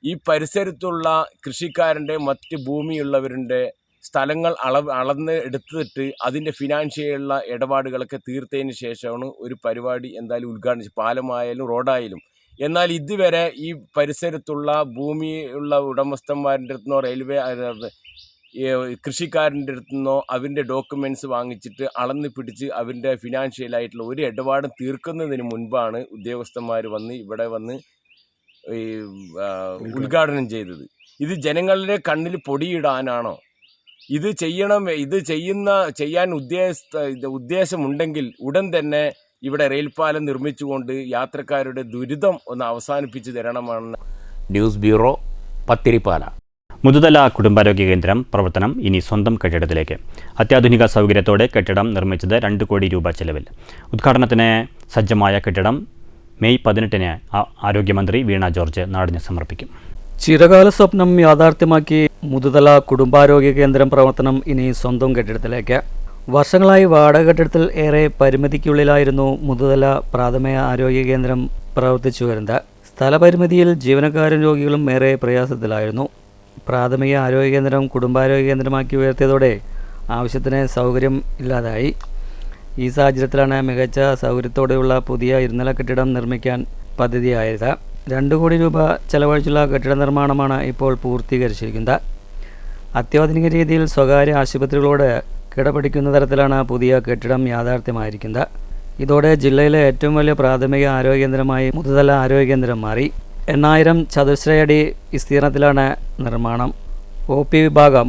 S8: ഈ പരിസരത്തുള്ള കൃഷിക്കാരൻ്റെ മറ്റ് ഭൂമിയുള്ളവരുടെ സ്ഥലങ്ങൾ അളന്ന് എടുത്തിട്ട് അതിൻ്റെ ഫിനാൻഷ്യലുള്ള ഇടപാടുകളൊക്കെ തീർത്തതിന് ശേഷമാണ് ഒരു പരിപാടി എന്തായാലും ഉദ്ഘാടനം, പാലമായാലും റോഡായാലും. എന്നാൽ ഇതുവരെ ഈ പരിസരത്തുള്ള ഭൂമിയുള്ള ഉടമസ്ഥന്മാരുടെ അടുത്തുനിന്നോ റെയിൽവേ കൃഷിക്കാരൻ്റെ അടുത്തുനിന്നോ അവൻ്റെ ഡോക്യുമെൻറ്റ്സ് വാങ്ങിച്ചിട്ട് അളന്ന് പിടിച്ച് അവൻ്റെ ഫിനാൻഷ്യലായിട്ടുള്ള ഒരു ഇടപാടും തീർക്കുന്നതിന് മുൻപാണ് ഉദ്യോഗസ്ഥന്മാർ വന്ന് ഇവിടെ വന്ന് ഉദ്ഘാടനം ചെയ്തത്. ഇത് കണ്ണിൽ പൊടിയിടാനാണോ? ഇത് ചെയ്യാൻ ഉദ്ദേശമുണ്ടെങ്കിൽ ഉടൻ തന്നെ ഇവിടെ റെയിൽപാലം നിർമ്മിച്ചുകൊണ്ട് യാത്രക്കാരുടെ ദുരിതം ഒന്ന് അവസാനിപ്പിച്ചു തരണമെന്ന്.
S3: News bureau, Pathiripala.
S1: മുതുതല കുടുംബാരോഗ്യ കേന്ദ്രം പ്രവർത്തനം ഇനി സ്വന്തം കെട്ടിടത്തിലേക്ക്. അത്യാധുനിക സൗകര്യത്തോടെ കെട്ടിടം നിർമ്മിച്ചത് 2 കോടി രൂപ ചെലവിൽ. ഉദ്ഘാടനത്തിന് സജ്ജമായ കെട്ടിടം മെയ് 18-ന് ആരോഗ്യമന്ത്രി വീണ ജോർജ് നാടിന് സമർപ്പിക്കും.
S9: ചിരകാല സ്വപ്നം യാഥാർത്ഥ്യമാക്കി മുതുതല കുടുംബാരോഗ്യ കേന്ദ്രം പ്രവർത്തനം ഇനി സ്വന്തം കെട്ടിടത്തിലേക്ക്. വർഷങ്ങളായി വാടക കെട്ടിടത്തിൽ ഏറെ പരിമിതിക്കുള്ളിലായിരുന്നു മുതുതല പ്രാഥമിക ആരോഗ്യ കേന്ദ്രം പ്രവർത്തിച്ചു വരുന്നത്. സ്ഥലപരിമിതിയിൽ ജീവനക്കാരും രോഗികളും ഏറെ പ്രയാസത്തിലായിരുന്നു. പ്രാഥമിക ആരോഗ്യ കേന്ദ്രം കുടുംബാരോഗ്യ കേന്ദ്രമാക്കി ഉയർത്തിയതോടെ ആവശ്യത്തിന് സൗകര്യം ഇല്ലാതായി. ഈ സാഹചര്യത്തിലാണ് മികച്ച സൗകര്യത്തോടെയുള്ള പുതിയ ഇരുനില കെട്ടിടം നിർമ്മിക്കാൻ പദ്ധതിയായത്. 2 കോടി രൂപ ചെലവഴിച്ചുള്ള കെട്ടിട നിർമ്മാണമാണ് ഇപ്പോൾ പൂർത്തീകരിച്ചിരിക്കുന്നത്. അത്യാധുനിക രീതിയിൽ സ്വകാര്യ ആശുപത്രികളോട് കിടപിടിക്കുന്ന തരത്തിലാണ് പുതിയ കെട്ടിടം യാഥാർത്ഥ്യമായിരിക്കുന്നത്. ഇതോടെ ജില്ലയിലെ ഏറ്റവും വലിയ പ്രാഥമിക ആരോഗ്യ കേന്ദ്രമായി മുതുതല ആരോഗ്യ കേന്ദ്രം മാറി. 8000 ചതുരശ്രയടി വിസ്തീർണത്തിലാണ് നിർമ്മാണം. OP വിഭാഗം,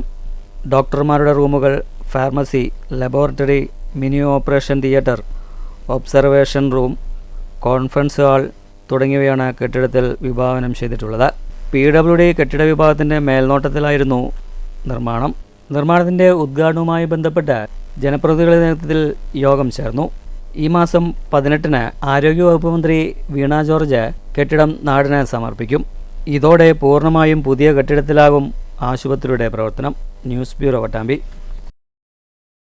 S9: ഡോക്ടർമാരുടെ റൂമുകൾ, pharmacy, laboratory, mini operation theatre, observation room, conference hall തുടങ്ങിയവയാണ് കെട്ടിടത്തിൽ വിഭാവനം ചെയ്തിട്ടുള്ളത്. PWD കെട്ടിട വിഭാഗത്തിൻ്റെ മേൽനോട്ടത്തിലായിരുന്നു നിർമ്മാണം. നിർമ്മാണത്തിൻ്റെ ഉദ്ഘാടനവുമായി ബന്ധപ്പെട്ട് ജനപ്രതിനിധികളുടെ നേതൃത്വത്തിൽ യോഗം ചേർന്നു. ഈ മാസം 18-ന് ആരോഗ്യവകുപ്പ് മന്ത്രി വീണ ജോർജ് കെട്ടിടം നാടിന് സമർപ്പിക്കും. ഇതോടെ പൂർണ്ണമായും പുതിയ കെട്ടിടത്തിലാകും ആശുപത്രിയുടെ പ്രവർത്തനം. News bureau, Pattambi.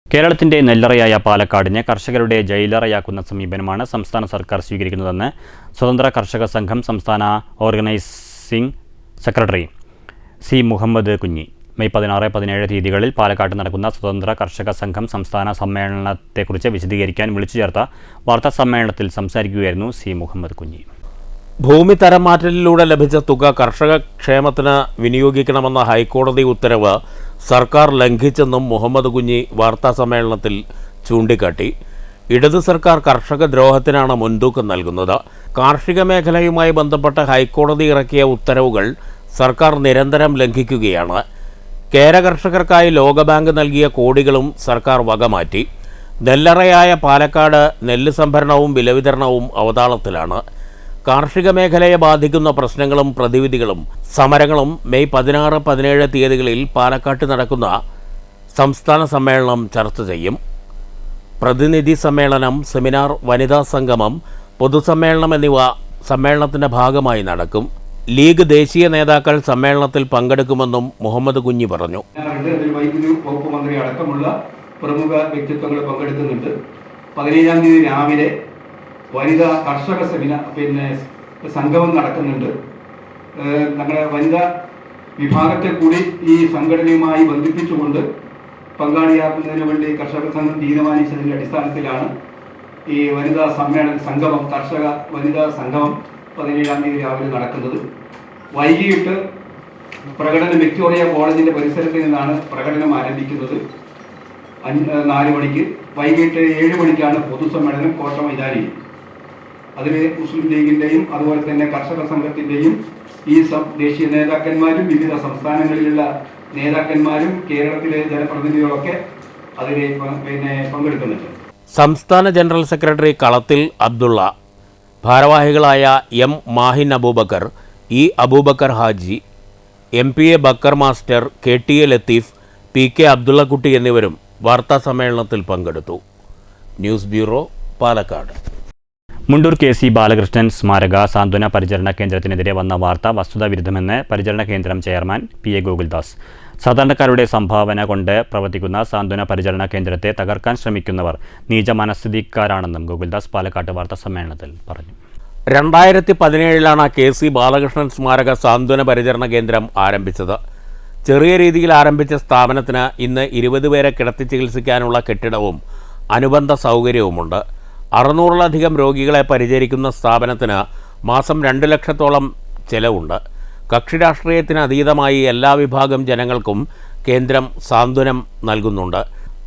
S1: കേരളത്തിന്റെ നെല്ലറയായ പാലക്കാടിനെ കർഷകരുടെ ജയിലറയാക്കുന്ന സമീപനമാണ് സംസ്ഥാന സർക്കാർ സ്വീകരിക്കുന്നതെന്ന് സ്വതന്ത്ര കർഷക സംഘം സംസ്ഥാന organising secretary C Muhammad Kunhi May 16-17 തീയതികളിൽ പാലക്കാട്ട് നടക്കുന്ന സ്വതന്ത്ര കർഷക സംഘം സംസ്ഥാന സമ്മേളനത്തെക്കുറിച്ച് വിശദീകരിക്കാൻ വിളിച്ചു ചേർത്ത വാർത്താ സമ്മേളനത്തിൽ സംസാരിക്കുകയായിരുന്നു സി മുഹമ്മദ് കുഞ്ഞി.
S3: ഭൂമി തരം മാറ്റലിലൂടെ ലഭിച്ച തുക കർഷക ക്ഷേമത്തിന് വിനിയോഗിക്കണമെന്ന ഹൈക്കോടതി ഉത്തരവ് സർക്കാർ ലംഘിച്ചെന്നും മുഹമ്മദ് കുഞ്ഞി വാർത്താസമ്മേളനത്തിൽ ചൂണ്ടിക്കാട്ടി. ഇടതു സർക്കാർ കർഷക ദ്രോഹത്തിനാണ് മുൻതൂക്കം നൽകുന്നത്. കാർഷിക മേഖലയുമായി ബന്ധപ്പെട്ട ഹൈക്കോടതി ഇറക്കിയ ഉത്തരവുകൾ സർക്കാർ നിരന്തരം ലംഘിക്കുകയാണ്. കേര കർഷകർക്കായി ലോകബാങ്ക് നൽകിയ കോടികളും സർക്കാർ വകമാറ്റി. നെല്ലറയായ പാലക്കാട് നെല്ല് സംഭരണവും വിലവിതരണവും അവതാളത്തിലാണ്. കാർഷിക മേഖലയെ ബാധിക്കുന്ന പ്രശ്നങ്ങളും പ്രതിവിധികളും സമരങ്ങളും മെയ് 16-17 തീയതികളിൽ പാലക്കാട്ട് നടക്കുന്ന സംസ്ഥാന സമ്മേളനം ചർച്ച ചെയ്യും. പ്രതിനിധി സമ്മേളനം, സെമിനാർ, വനിതാ സംഗമം, പൊതുസമ്മേളനം എന്നിവ സമ്മേളനത്തിൻ്റെ ഭാഗമായി നടക്കും. ലീഗ് ദേശീയ നേതാക്കൾ സമ്മേളനത്തിൽ പങ്കെടുക്കുമെന്നും മുഹമ്മദ് കുഞ്ഞി പറഞ്ഞു.
S7: വൈദ്യുതി വകുപ്പ് മന്ത്രി അടക്കമുള്ള പ്രമുഖ വ്യക്തിത്വങ്ങൾ പങ്കെടുക്കുന്നുണ്ട്. 17-ാം തീയതി രാവിലെ വനിതാ കർഷക സംഗമം നടക്കുന്നുണ്ട്. ഞങ്ങളുടെ വനിതാ വിഭാഗത്തെ കൂടി ഈ സംഘടനയുമായി ബന്ധിപ്പിച്ചുകൊണ്ട് പങ്കാളിയാക്കുന്നതിന് വേണ്ടി കർഷക സംഘം തീരുമാനിച്ചതിൻ്റെ അടിസ്ഥാനത്തിലാണ് ഈ വനിതാ സംഗമം, കർഷക വനിതാ സംഗമം 17-ാം തീയതി രാവിലെ നടക്കുന്നത്. വൈകിട്ട് പ്രകടനം വിക്ടോറിയ കോളേജിന്റെ പരിസരത്ത് നിന്നാണ് പ്രകടനം ആരംഭിക്കുന്നത് 4 മണിക്ക്. വൈകിട്ട് 7 മണിക്കാണ് പൊതുസമ്മേളനം കോട്ട മൈതാനിയിൽ. അതിൽ മുസ്ലിം ലീഗിന്റെയും അതുപോലെ തന്നെ കർഷക സംഘത്തിന്റെയും ഈ ദേശീയ നേതാക്കന്മാരും വിവിധ സംസ്ഥാനങ്ങളിലുള്ള നേതാക്കന്മാരും കേരളത്തിലെ ജനപ്രതിനിധികളൊക്കെ അതിൽ പങ്കെടുക്കുന്നുണ്ട്.
S3: സംസ്ഥാന ജനറൽ സെക്രട്ടറി കളത്തിൽ അബ്ദുള്ള, ഭാരവാഹികളായ M Mahin Aboobacker, E Aboobacker Haji, MPA Bakkar master, KTA Latheef, PK Abdullakutty എന്നിവരും വാർത്താസമ്മേളനത്തിൽ പങ്കെടുത്തു. News bureau, Palakkad.
S1: Mundur KC Balakrishnan സ്മാരക സാന്ത്വന പരിചരണ കേന്ദ്രത്തിനെതിരെ വന്ന വാർത്ത വസ്തുതാവിരുദ്ധമെന്ന് പരിചരണ കേന്ദ്രം ചെയർമാൻ PA ഗോകുൽദാസ്. സാധാരണക്കാരുടെ സംഭാവന കൊണ്ട് പ്രവർത്തിക്കുന്ന സാന്ത്വന പരിചരണ കേന്ദ്രത്തെ തകർക്കാൻ ശ്രമിക്കുന്നവർ നീച മനസ്ഥിതിക്കാരാണെന്നും ഗോകുൽദാസ് പാലക്കാട്ട് വാർത്താസമ്മേളനത്തിൽ പറഞ്ഞു.
S3: 2017 KC ബാലകൃഷ്ണൻ സ്മാരക സാന്ത്വന പരിചരണ കേന്ദ്രം ആരംഭിച്ചത്. ചെറിയ രീതിയിൽ ആരംഭിച്ച സ്ഥാപനത്തിന് ഇന്ന് 20 പേരെ കിടത്തി ചികിത്സിക്കാനുള്ള കെട്ടിടവും അനുബന്ധ സൗകര്യവുമുണ്ട്. 600-ലധികം രോഗികളെ പരിചരിക്കുന്ന സ്ഥാപനത്തിന് മാസം 2 ലക്ഷത്തോളം ചെലവുണ്ട്. കക്ഷി രാഷ്ട്രീയത്തിന് അതീതമായി എല്ലാ വിഭാഗം ജനങ്ങൾക്കും കേന്ദ്രം സാന്ത്വനം നൽകുന്നുണ്ട്.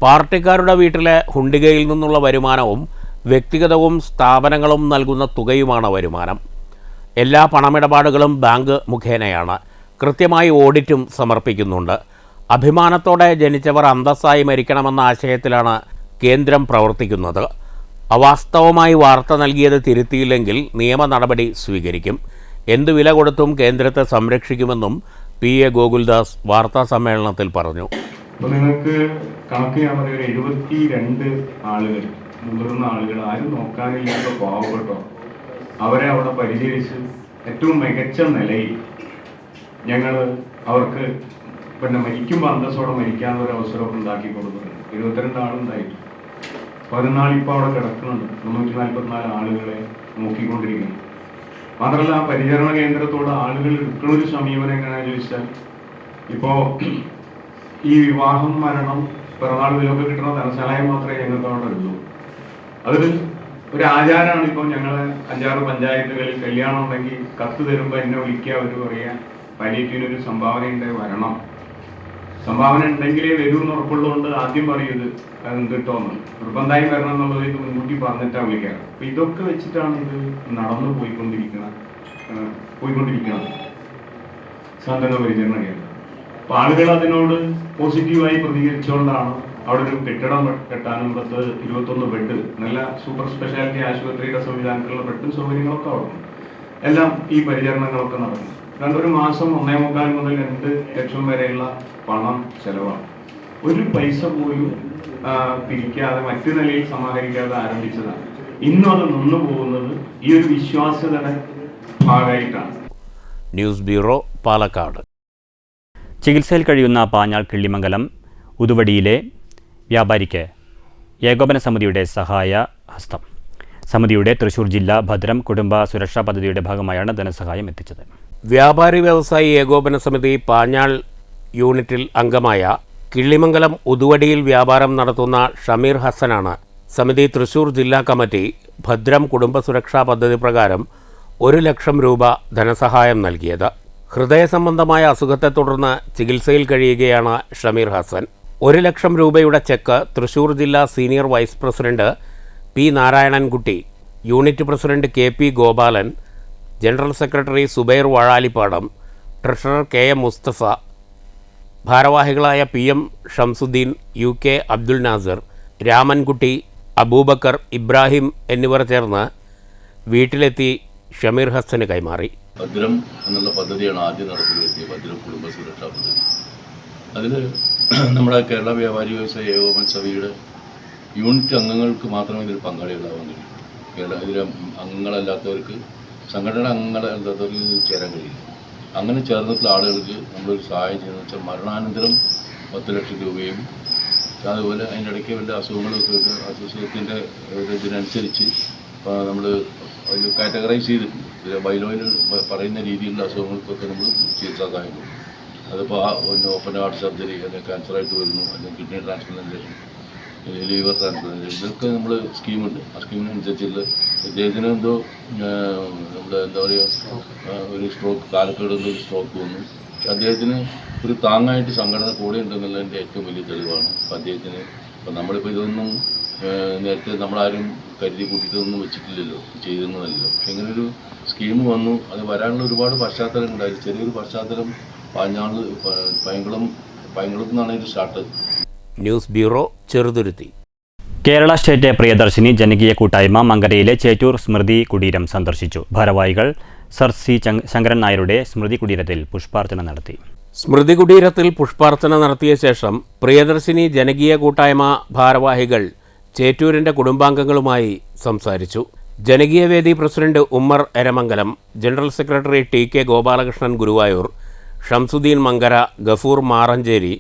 S3: പാർട്ടിക്കാരുടെ വീട്ടിലെ ഹുണ്ടികയിൽ നിന്നുള്ള വരുമാനവും വ്യക്തിഗതവും സ്ഥാപനങ്ങളും നൽകുന്ന തുകയുമാണ് വരുമാനം. എല്ലാ പണമിടപാടുകളും ബാങ്ക് മുഖേനയാണ്. കൃത്യമായി ഓഡിറ്റും സമർപ്പിക്കുന്നുണ്ട്. അഭിമാനത്തോടെ ജനിച്ചവർ അന്തസ്സായി മരിക്കണമെന്ന ആശയത്തിലാണ് കേന്ദ്രം പ്രവർത്തിക്കുന്നത്. അവാസ്തവമായി വാർത്ത നൽകിയത് തിരുത്തിയില്ലെങ്കിൽ നിയമ നടപടി സ്വീകരിക്കും. എന്തു വില കൊടുത്തും കേന്ദ്രത്തെ സംരക്ഷിക്കുമെന്നും PA ഗോകുൽദാസ് വാർത്താ സമ്മേളനത്തിൽ പറഞ്ഞു.
S10: അപ്പോൾ നിങ്ങൾക്ക് കണക്ക് ചെയ്യാൻ മതി, 72 ആളുകൾ, മുതിർന്ന ആളുകൾ, ആരും നോക്കാനില്ലാത്ത പാവപ്പെട്ടോ അവരെ അവിടെ പരിചരിച്ച് ഏറ്റവും മികച്ച നിലയിൽ ഞങ്ങൾ അവർക്ക് മരിക്കുമ്പോൾ അന്തസ്സോടെ മരിക്കാനുള്ള ഒരു അവസരമൊക്കെ ഉണ്ടാക്കി കൊടുക്കുന്നുണ്ട്. 22 ആളുണ്ടായിട്ട് 14 ഇപ്പോൾ അവിടെ കിടക്കുന്നുണ്ട്. 344 ആളുകളെ നോക്കിക്കൊണ്ടിരിക്കുന്നു. മാത്രമല്ല, ആ പരിചരണ കേന്ദ്രത്തോട് ആളുകൾ എടുക്കുന്നൊരു സമീപനം എങ്ങനെയാണെന്ന് ചോദിച്ചാൽ, ഇപ്പോൾ ഈ വിവാഹം, മരണം, പിറന്നാൾ ഇതിലൊക്കെ കിട്ടുന്ന ധനസഹായം മാത്രമേ ഞങ്ങൾക്ക് അവിടെ ഉള്ളൂ. അതിൽ ഒരു ആചാരമാണ്. ഇപ്പോൾ ഞങ്ങൾ 5-6 പഞ്ചായത്തുകളിൽ കല്യാണം ഉണ്ടെങ്കിൽ കത്ത് തരുമ്പോൾ എന്നെ വിളിക്കുക, അവർ പറയാ പാലിയേറ്റീവിനൊരു സംഭാവന ഉണ്ട്, വരണം. സംഭാവന ഉണ്ടെങ്കിലേ വരൂ എന്ന് ഉറപ്പുള്ളതുകൊണ്ട് ആദ്യം പറയത് കിട്ടുമെന്ന്, നിർബന്ധമായി വരണം എന്നുള്ളത് ഇത് മുൻകൂട്ടി പറഞ്ഞിട്ടാണ് വിളിക്കാറ്. അപ്പൊ ഇതൊക്കെ വെച്ചിട്ടാണ് ഇത് നടന്നു പോയിക്കൊണ്ടിരിക്കുന്നത് സാന്ത്വന പരിചരണ കേന്ദ്രം. അപ്പൊ ആളുകൾ അതിനോട് പോസിറ്റീവായി പ്രതികരിച്ചുകൊണ്ടാണ് അവിടെ ഒരു കെട്ടിടം കെട്ടാനും 21 ബെഡ്, നല്ല സൂപ്പർ സ്പെഷ്യാലിറ്റി ആശുപത്രിയുടെ സംവിധാനത്തിലുള്ള ബെഡും സൗകര്യങ്ങളൊക്കെ അവിടെ ഉണ്ട്. എല്ലാം ഈ പരിചരണങ്ങളൊക്കെ നടക്കുന്നു. ഒരു മാസം 1.25 മുതൽ 2 ലക്ഷം വരെയുള്ള പണം ചെലവാണ്. ഒരു പൈസ പോലും പിരിക്കാതെ മറ്റു നിലയിൽ സമാഹരിക്കാതെ ആരംഭിച്ചതാണ്. ഇന്നും അത് നിന്നു പോകുന്നത് ഈ ഒരു വിശ്വാസ്യതയുടെ ഭാഗമായിട്ടാണ്.
S3: News bureau, Palakkad.
S1: ചികിത്സയിൽ കഴിയുന്ന പാഞ്ഞാൾ കിള്ളിമംഗലം ഉതുവടിയിലെ വ്യാപാരിക്ക് ഏകോപന സമിതിയുടെ സഹായ ഹസ്തം. സമിതിയുടെ തൃശൂർ ജില്ലാ ഭദ്രം കുടുംബ സുരക്ഷാ പദ്ധതിയുടെ ഭാഗമായാണ് ധനസഹായം എത്തിച്ചത്.
S3: വ്യാപാരി വ്യവസായി ഏകോപന സമിതി പാഞ്ഞാൾ യൂണിറ്റിൽ അംഗമായ കിള്ളിമംഗലം ഉതുവടിയിൽ വ്യാപാരം നടത്തുന്ന ഷമീർ ഹസനാണ് സമിതി തൃശൂർ ജില്ലാ കമ്മിറ്റി ഭദ്രം കുടുംബ സുരക്ഷാ പദ്ധതി പ്രകാരം 1 ലക്ഷം രൂപ ധനസഹായം നൽകിയത്. ഹൃദയ സംബന്ധമായ അസുഖത്തെ തുടർന്ന് ചികിത്സയിൽ കഴിയുകയാണ് ഷമീർ ഹസൻ. 1 ലക്ഷം രൂപയുടെ ചെക്ക് തൃശൂർ ജില്ലാ senior vice president P. Narayanankutty, unit president KP Gopalan, general secretary Subair Vazhalippadam, treasurer KM Musthafa, ഭാരവാഹികളായ PM ഷംസുദ്ദീൻ, UK അബ്ദുൽ നാസർ, രാമൻകുട്ടി, അബൂബക്കർ, ഇബ്രാഹിം എന്നിവർ ചേർന്ന് വീട്ടിലെത്തി ഷമീർ ഹസന് കൈമാറി.
S11: ഭദ്രം എന്നുള്ള പദ്ധതിയാണ് ആദ്യം നടപ്പിൽ വരുത്തിയത്, ഭദ്രം കുടുംബ സുരക്ഷാ പദ്ധതി. അതിൽ നമ്മുടെ കേരള വ്യാപാരി വ്യവസായ ഏകോപന സഭയുടെ യൂണിറ്റ് അംഗങ്ങൾക്ക് മാത്രമേ ഇതിൽ പങ്കാളികളാവാൻ കഴിയൂ. ഇതിലെ അംഗങ്ങളല്ലാത്തവർക്ക്, സംഘടന അംഗങ്ങളല്ലാത്തവർക്ക് ചേരാൻ കഴിയില്ല. അങ്ങനെ ചേർന്നിട്ടുള്ള ആളുകൾക്ക് നമ്മളൊരു സഹായം ചെയ്യുന്നത് വെച്ചാൽ മരണാനന്തരം 10 ലക്ഷം രൂപയും, അതുപോലെ അതിൻ്റെ ഇടയ്ക്ക് വല്ല അസുഖങ്ങളൊക്കെ അസുഖത്തിൻ്റെ ഇതിനനുസരിച്ച് നമ്മൾ അതിൽ കാറ്റഗറൈസ് ചെയ്തിട്ടുണ്ട്. ഇതിൽ ബൈലോയിൽ പറയുന്ന രീതിയിലുള്ള അസുഖങ്ങൾക്കൊക്കെ നമ്മൾ ചികിത്സാ സഹായം കൊടുക്കും. അതിപ്പോൾ ഓപ്പൺ ഹാർട്ട് സർജറി, അല്ലെങ്കിൽ ക്യാൻസറായിട്ട് വരുന്നു, അല്ലെങ്കിൽ കിഡ്നി ട്രാൻസ്പ്ലാന്റേഷൻ, ലിവർ ട്രാൻസ്പ്ലാന്റേഷൻ, ഇതൊക്കെ നമ്മൾ സ്കീമുണ്ട്. ആ സ്കീമിനനുസരിച്ചുള്ള ഇദ്ദേഹത്തിന് എന്തോ നമ്മുടെ എന്താ പറയുക ഒരു സ്ട്രോക്ക്, കാലക്കേട് എന്തോ ഒരു സ്ട്രോക്ക് വന്നു. പക്ഷെ അദ്ദേഹത്തിന് ഒരു താങ്ങായിട്ട് സംഘടന കൂടെ ഉണ്ടെന്നുള്ളതിൻ്റെ ഏറ്റവും വലിയ തെളിവാണ്. അപ്പോൾ അദ്ദേഹത്തിന് ഇപ്പം നമ്മളിപ്പോൾ ഇതൊന്നും നേരത്തെ നമ്മളാരും കരുതി കൂട്ടിയിട്ടൊന്നും വെച്ചിട്ടില്ലല്ലോ, ചെയ്തിരുന്നതല്ലോ. പക്ഷെ ഇങ്ങനൊരു സ്കീം വന്നു, അത് വരാനുള്ള ഒരുപാട് പശ്ചാത്തലം ഉണ്ടായി. ചെറിയൊരു പശ്ചാത്തലം പൈങ്കുളത്ത് നിന്നാണ് ഇത് start.
S3: News bureau, Cheruthuruthy.
S1: Kerala state Priyadarshini ജനകീയ കൂട്ടായ്മ മങ്കരയിലെ ചേറ്റൂർ സ്മൃതി കുടീരം സന്ദർശിച്ചു. ഭാരവാഹികൾ സർ സി ശങ്കരൻ നായരുടെ സ്മൃതി കുടീരത്തിൽ പുഷ്പാർച്ചന നടത്തി.
S3: സ്മൃതി കുടീരത്തിൽ പുഷ്പാർച്ചന നടത്തിയ ശേഷം പ്രിയദർശിനി ജനകീയ കൂട്ടായ്മ ഭാരവാഹികൾ ചേറ്റൂരിൻ്റെ കുടുംബാംഗങ്ങളുമായി സംസാരിച്ചു. ജനകീയവേദി president Ummer Eramangalam, general secretary T K. Gopalakrishnan Guruvayur, Shamsuddin Mankara, Gafoor Maranchery,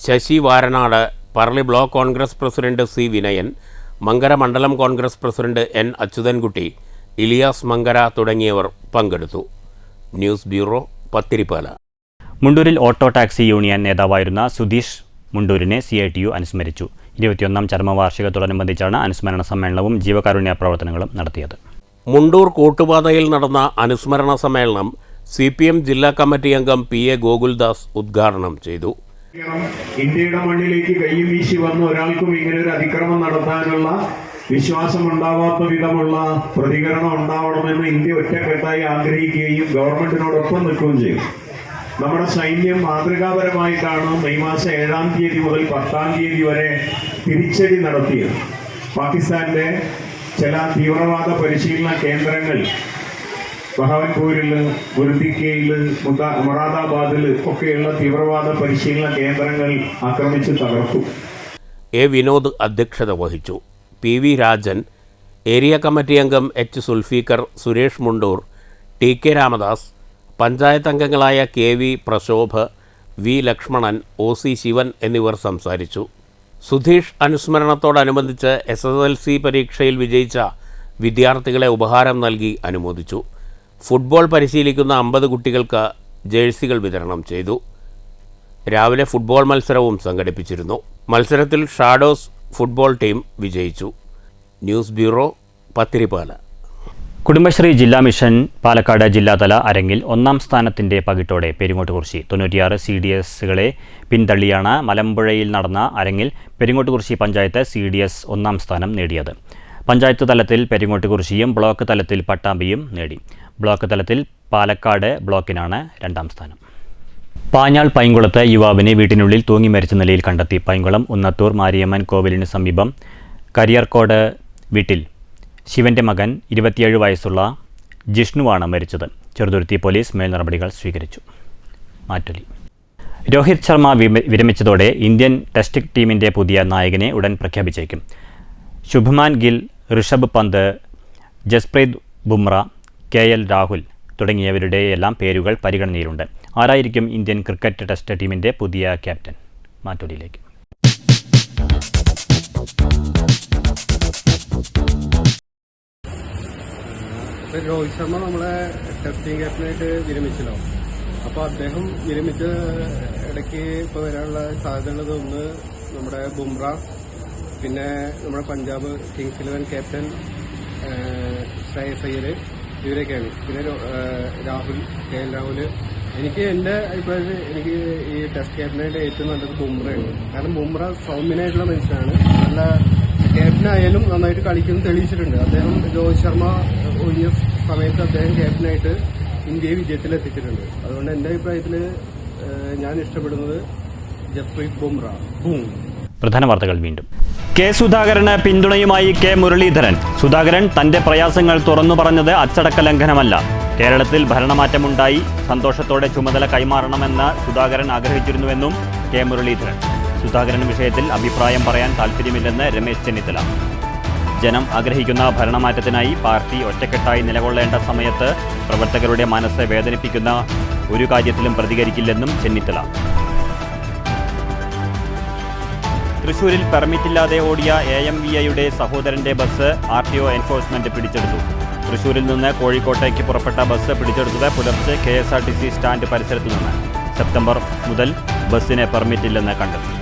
S3: Sasi Varanad, Parali block Congress president C Vinayan, Mankara മണ്ഡലം കോൺഗ്രസ് പ്രസിഡന്റ് എൻ അച്യുതൻകുട്ടി, ഇലിയാസ് മങ്കര തുടങ്ങിയവർ പങ്കെടുത്തു. News bureau, Pathirippala.
S1: മുണ്ടൂരിൽ ഓട്ടോ ടാക്സി യൂണിയൻ നേതാവായിരുന്ന സുധീഷ് മുണ്ടൂരിനെ CITU അനുസ്മരിച്ചു. 21ാം ചരമവാർഷികത്തോടനുബന്ധിച്ചാണ് അനുസ്മരണ സമ്മേളനവും ജീവകാരുണ്യ പ്രവർത്തനങ്ങളും നടത്തിയത്.
S3: മുണ്ടൂർ കൂട്ടുപാതയിൽ നടന്ന അനുസ്മരണ സമ്മേളനം CPM ജില്ലാ കമ്മിറ്റി അംഗം PA ഗോകുൽദാസ് ഉദ്ഘാടനം ചെയ്തു.
S12: ഇന്ത്യയുടെ മണ്ണിലേക്ക് കൈയും വീശി വന്ന ഒരാൾക്കും ഇങ്ങനെ ഒരു അതിക്രമം നടത്താനുള്ള വിശ്വാസമുണ്ടാവാത്ത വിധമുള്ള പ്രതികരണം ഉണ്ടാവണമെന്ന് ഇന്ത്യ ഒറ്റക്കെട്ടായി ആഗ്രഹിക്കുകയും ഗവൺമെന്റിനോടൊപ്പം നിൽക്കുകയും ചെയ്യും. നമ്മുടെ സൈന്യം മാതൃകാപരമായിട്ടാണ് മെയ് മാസം 7-ാം തീയതി മുതൽ 10-ാം തീയതി വരെ തിരിച്ചടി നടത്തിയത്. പാകിസ്ഥാന്റെ ചില തീവ്രവാദ പരിശീലന കേന്ദ്രങ്ങൾ ബഹവൻപൂരിൽ, ഗുരുദിക്കയിൽ, മൊറാദാബാദിൽ ഒക്കെയുള്ള തീവ്രവാദ പരിശീലന കേന്ദ്രങ്ങൾ ആക്രമിച്ച് തകർത്തു.
S3: എ വിനോദ് അധ്യക്ഷത വഹിച്ചു. PV രാജൻ, ഏരിയ കമ്മിറ്റി അംഗം H സുൽഫീഖർ, സുരേഷ് മുണ്ടൂർ, TK രാമദാസ്, പഞ്ചായത്ത് അംഗങ്ങളായ KV Prashobh, V Lakshmanan, OC Shivan എന്നിവർ സംസാരിച്ചു. സുധീഷ് അനുസ്മരണത്തോടനുബന്ധിച്ച് SSLC പരീക്ഷയിൽ വിജയിച്ച വിദ്യാർത്ഥികളെ ഉപഹാരം നൽകി അനുമോദിച്ചു. ഫുട്ബോൾ പരിശീലിക്കുന്ന 50 കുട്ടികൾക്ക് ജേഴ്സികൾ വിതരണം ചെയ്തു. രാവിലെ ഫുട്ബോൾ മത്സരവും സംഘടിപ്പിച്ചിരുന്നു. മത്സരത്തിൽ ഷാഡോസ് ഫുട്ബോൾ ടീം വിജയിച്ചു. News bureau, Pathirippala.
S1: കുടുംബശ്രീ ജില്ലാ മിഷൻ പാലക്കാട് ജില്ലാതല അരങ്ങിൽ 1ാം സ്ഥാനത്തിൻ്റെ പകിട്ടോടെ പെരിങ്ങോട്ടുകുറിശി 96 CDSകളെ പിന്തള്ളിയാണ് മലമ്പുഴയിൽ നടന്ന അരങ്ങിൽ പെരിങ്ങോട്ടുകുറിശി പഞ്ചായത്ത് CDS 1ാം സ്ഥാനം നേടിയത്. പഞ്ചായത്ത് തലത്തിൽ പെരിങ്ങോട്ടുകുറിശിയും ബ്ലോക്ക് തലത്തിൽ പട്ടാമ്പിയും നേടി. ബ്ലോക്ക് തലത്തിൽ പാലക്കാട് ബ്ലോക്കിനാണ് 2ാം സ്ഥാനം. പാഞ്ഞാൾ പൈങ്കുളത്ത് യുവാവിനെ വീട്ടിനുള്ളിൽ തൂങ്ങി മരിച്ച നിലയിൽ കണ്ടെത്തി. പൈങ്കുളം ഉന്നത്തൂർ മാരിയമ്മൻ കോവിലിന് സമീപം കരിയർക്കോട് വീട്ടിൽ ശിവന്റെ മകൻ 27 വയസ്സുള്ള ജിഷ്ണുവാണ് മരിച്ചത്. ചെറുതുരുത്തി പോലീസ് മേൽനടപടികൾ സ്വീകരിച്ചു. മാറ്റൊലി. രോഹിത് ശർമ്മ വിരമിച്ചതോടെ ഇന്ത്യൻ ടെസ്റ്റ് ടീമിൻ്റെ പുതിയ നായകനെ ഉടൻ പ്രഖ്യാപിച്ചേക്കും. ശുഭ്മാൻ ഗിൽ, ഋഷഭ് പന്ത്, ജസ്പ്രീത് ബുംറ, KL രാഹുൽ തുടങ്ങിയവരുടെയെല്ലാം പേരുകൾ പരിഗണനയിലുണ്ട്. ആരായിരിക്കും ഇന്ത്യൻ ക്രിക്കറ്റ് ടെസ്റ്റ് ടീമിൻ്റെ പുതിയ ക്യാപ്റ്റൻ? മാറ്റൊലിയിലേക്ക്.
S13: രോഹിത് ശർമ്മ നമ്മളെ ടെസ്റ്റിംഗ് ക്യാപ്റ്റനായിട്ട് വിരമിച്ചല്ലോ. അപ്പോൾ അദ്ദേഹം വിരമിച്ച ഇടയ്ക്ക് ഇപ്പോൾ വരാനുള്ള സാധ്യതയുള്ളത് ഒന്ന് നമ്മുടെ ബുംറ, പിന്നെ നമ്മുടെ പഞ്ചാബ് കിങ്സ് 11 ക്യാപ്റ്റൻ ശ്രേയസ് അയ്യർ, ഇവരൊക്കെയാണ്. പിന്നെ രാഹുൽ, KL രാഹുൽ. എനിക്ക് എൻ്റെ അഭിപ്രായത്തിൽ എനിക്ക് ഈ ടെസ്റ്റ് ക്യാപ്റ്റനായിട്ട് ഏറ്റവും നല്ലത് ബുംറയാണ്. കാരണം ബുംറ സൗമ്യനായിട്ടുള്ള മനുഷ്യനാണ്. നല്ല ക്യാപ്റ്റനായാലും നന്നായിട്ട് കളിക്കും തെളിയിച്ചിട്ടുണ്ട്. അദ്ദേഹം രോഹിത് ശർമ്മ ഒഴിഞ്ഞ സമയത്ത് അദ്ദേഹം ക്യാപ്റ്റനായിട്ട് ഇന്ത്യയെ വിജയത്തിലെത്തിച്ചിട്ടുണ്ട്. അതുകൊണ്ട് എൻ്റെ അഭിപ്രായത്തിൽ ഞാൻ ഇഷ്ടപ്പെടുന്നത് ജസ്പ്രീത് ബുംറ.
S1: പ്രധാന വാർത്തകൾ വീണ്ടും. കെ സുധാകരന് പിന്തുണയുമായി കെ മുരളീധരൻ. സുധാകരൻ തന്റെ പ്രയാസങ്ങൾ തുറന്നു പറഞ്ഞത് അച്ചടക്ക ലംഘനമല്ല. കേരളത്തിൽ ഭരണമാറ്റമുണ്ടായി, സന്തോഷത്തോടെ ചുമതല കൈമാറണമെന്ന് സുധാകരൻ ആഗ്രഹിച്ചിരുന്നുവെന്നും കെ മുരളീധരൻ. സുധാകരൻ വിഷയത്തിൽ അഭിപ്രായം പറയാൻ താൽപ്പര്യമില്ലെന്ന് രമേശ് ചെന്നിത്തല. ജനം ആഗ്രഹിക്കുന്ന ഭരണമാറ്റത്തിനായി പാർട്ടി ഒറ്റക്കെട്ടായി നിലകൊള്ളേണ്ട സമയത്ത് പ്രവർത്തകരുടെ മനസ്സ് വേദനിപ്പിക്കുന്ന ഒരു കാര്യത്തിലും പ്രതികരിക്കില്ലെന്നും ചെന്നിത്തല. തൃശൂരിൽ പെർമിറ്റില്ലാതെ ഓടിയ AMVIയുടെ സഹോദരന്റെ ബസ് RTO എൻഫോഴ്സ്മെന്റ് പിടിച്ചെടുത്തു. തൃശൂരിൽ നിന്ന് കോഴിക്കോട്ടേക്ക് പുറപ്പെട്ട ബസ് പിടിച്ചെടുത്തത് പുലർച്ചെ KSRTC സ്റ്റാൻഡ് പരിസരത്തു നിന്ന്. സെപ്റ്റംബർ മുതൽ ബസ്സിന് പെർമിറ്റില്ലെന്ന് കണ്ടെത്തി.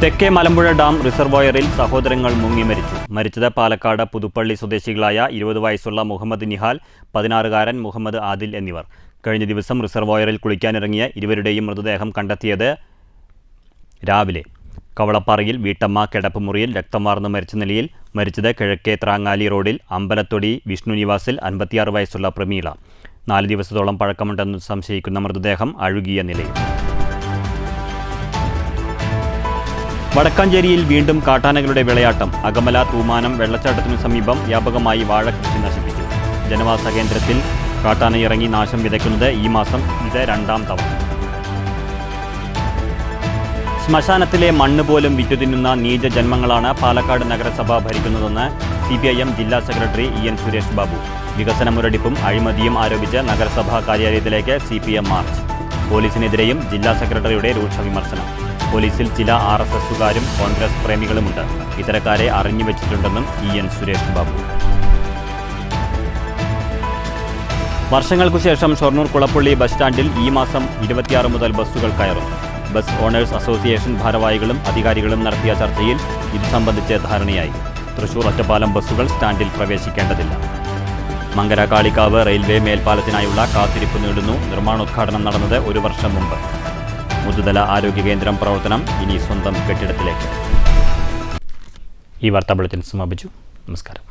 S1: തെക്കേ മലമ്പുഴ ഡാം റിസർവോയറിൽ സഹോദരങ്ങൾ മുങ്ങി മരിച്ചു. മരിച്ചത് പാലക്കാട് പുതുപ്പള്ളി സ്വദേശികളായ 20 വയസ്സുള്ള മുഹമ്മദ് നിഹാൽ, 16-കാരൻ മുഹമ്മദ് ആദിൽ എന്നിവർ. കഴിഞ്ഞ ദിവസം റിസർവോയറിൽ കുളിക്കാനിറങ്ങിയ ഇരുവരുടെയും മൃതദേഹം കണ്ടെത്തിയത് രാവിലെ. കവളപ്പാറയിൽ വീട്ടമ്മ കിടപ്പുമുറിയിൽ രക്തം വാർന്ന് മരിച്ച നിലയിൽ. മരിച്ചത് കിഴക്കേ ത്രാങ്ങാലി റോഡിൽ അമ്പലത്തൊടി വിഷ്ണു നിവാസിൽ 56 വയസ്സുള്ള പ്രമീള. 4 ദിവസത്തോളം പഴക്കമുണ്ടെന്ന് സംശയിക്കുന്ന മൃതദേഹം അഴുകിയ നിലയിൽ. വടക്കാഞ്ചേരിയിൽ വീണ്ടും കാട്ടാനകളുടെ വിളയാട്ടം. അകമല തൂമാനം വെള്ളച്ചാട്ടത്തിനു സമീപം വ്യാപകമായി വാഴകൃഷി നശിപ്പിച്ചു. ജനവാസ കേന്ദ്രത്തിൽ കാട്ടാനയിറങ്ങി നാശം വിതയ്ക്കുന്നത് ഈ മാസം ഇത് 2ാം തവണ. ശ്മശാനത്തിലെ മണ്ണ് പോലും വിറ്റുതിന്നുന്ന നീചജന്മങ്ങളാണ് പാലക്കാട് നഗരസഭ ഭരിക്കുന്നതെന്ന് CPIM ജില്ലാ സെക്രട്ടറി EN സുരേഷ് ബാബു. വികസന മുരടിപ്പും അഴിമതിയും ആരോപിച്ച് നഗരസഭാ കാര്യാലയത്തിലേക്ക് CPM മാർച്ച്. പോലീസിനെതിരെയും ജില്ലാ സെക്രട്ടറിയുടെ രൂക്ഷ വിമർശനം. പോലീസിൽ ചില RSSകാരും കോൺഗ്രസ് പ്രേമികളുമുണ്ട്. ഇത്തരക്കാരെ അറിഞ്ഞു വെച്ചിട്ടുണ്ടെന്നും EN സുരേഷ് ബാബു. വർഷങ്ങൾക്കു ശേഷം ഷൊർണൂർ കുളപ്പള്ളി ബസ് സ്റ്റാൻഡിൽ ഈ മാസം 26 മുതൽ ബസ്സുകൾ കയറും. ബസ് ഓണേഴ്സ് അസോസിയേഷൻ ഭാരവാഹികളും അധികാരികളും നടത്തിയ ചർച്ചയിൽ ഇത് സംബന്ധിച്ച് ധാരണയായി. തൃശൂർ ഒറ്റപ്പാലം ബസ്സുകൾ സ്റ്റാൻഡിൽ പ്രവേശിക്കേണ്ടതില്ല. മങ്കര കാളികാവ് റെയിൽവേ മേൽപ്പാലത്തിനായുള്ള കാത്തിരിപ്പ് നീളുന്നു. നിർമ്മാണോദ്ഘാടനം നടന്നത് 1 വർഷം മുമ്പ്. മുതുതല ആരോഗ്യ കേന്ദ്രം പ്രവർത്തനം ഇനി സ്വന്തം കെട്ടിടത്തിലേക്ക്. ഈ വാർത്താ ബുള്ളറ്റിൻ സമാപിച്ചു. നമസ്കാരം.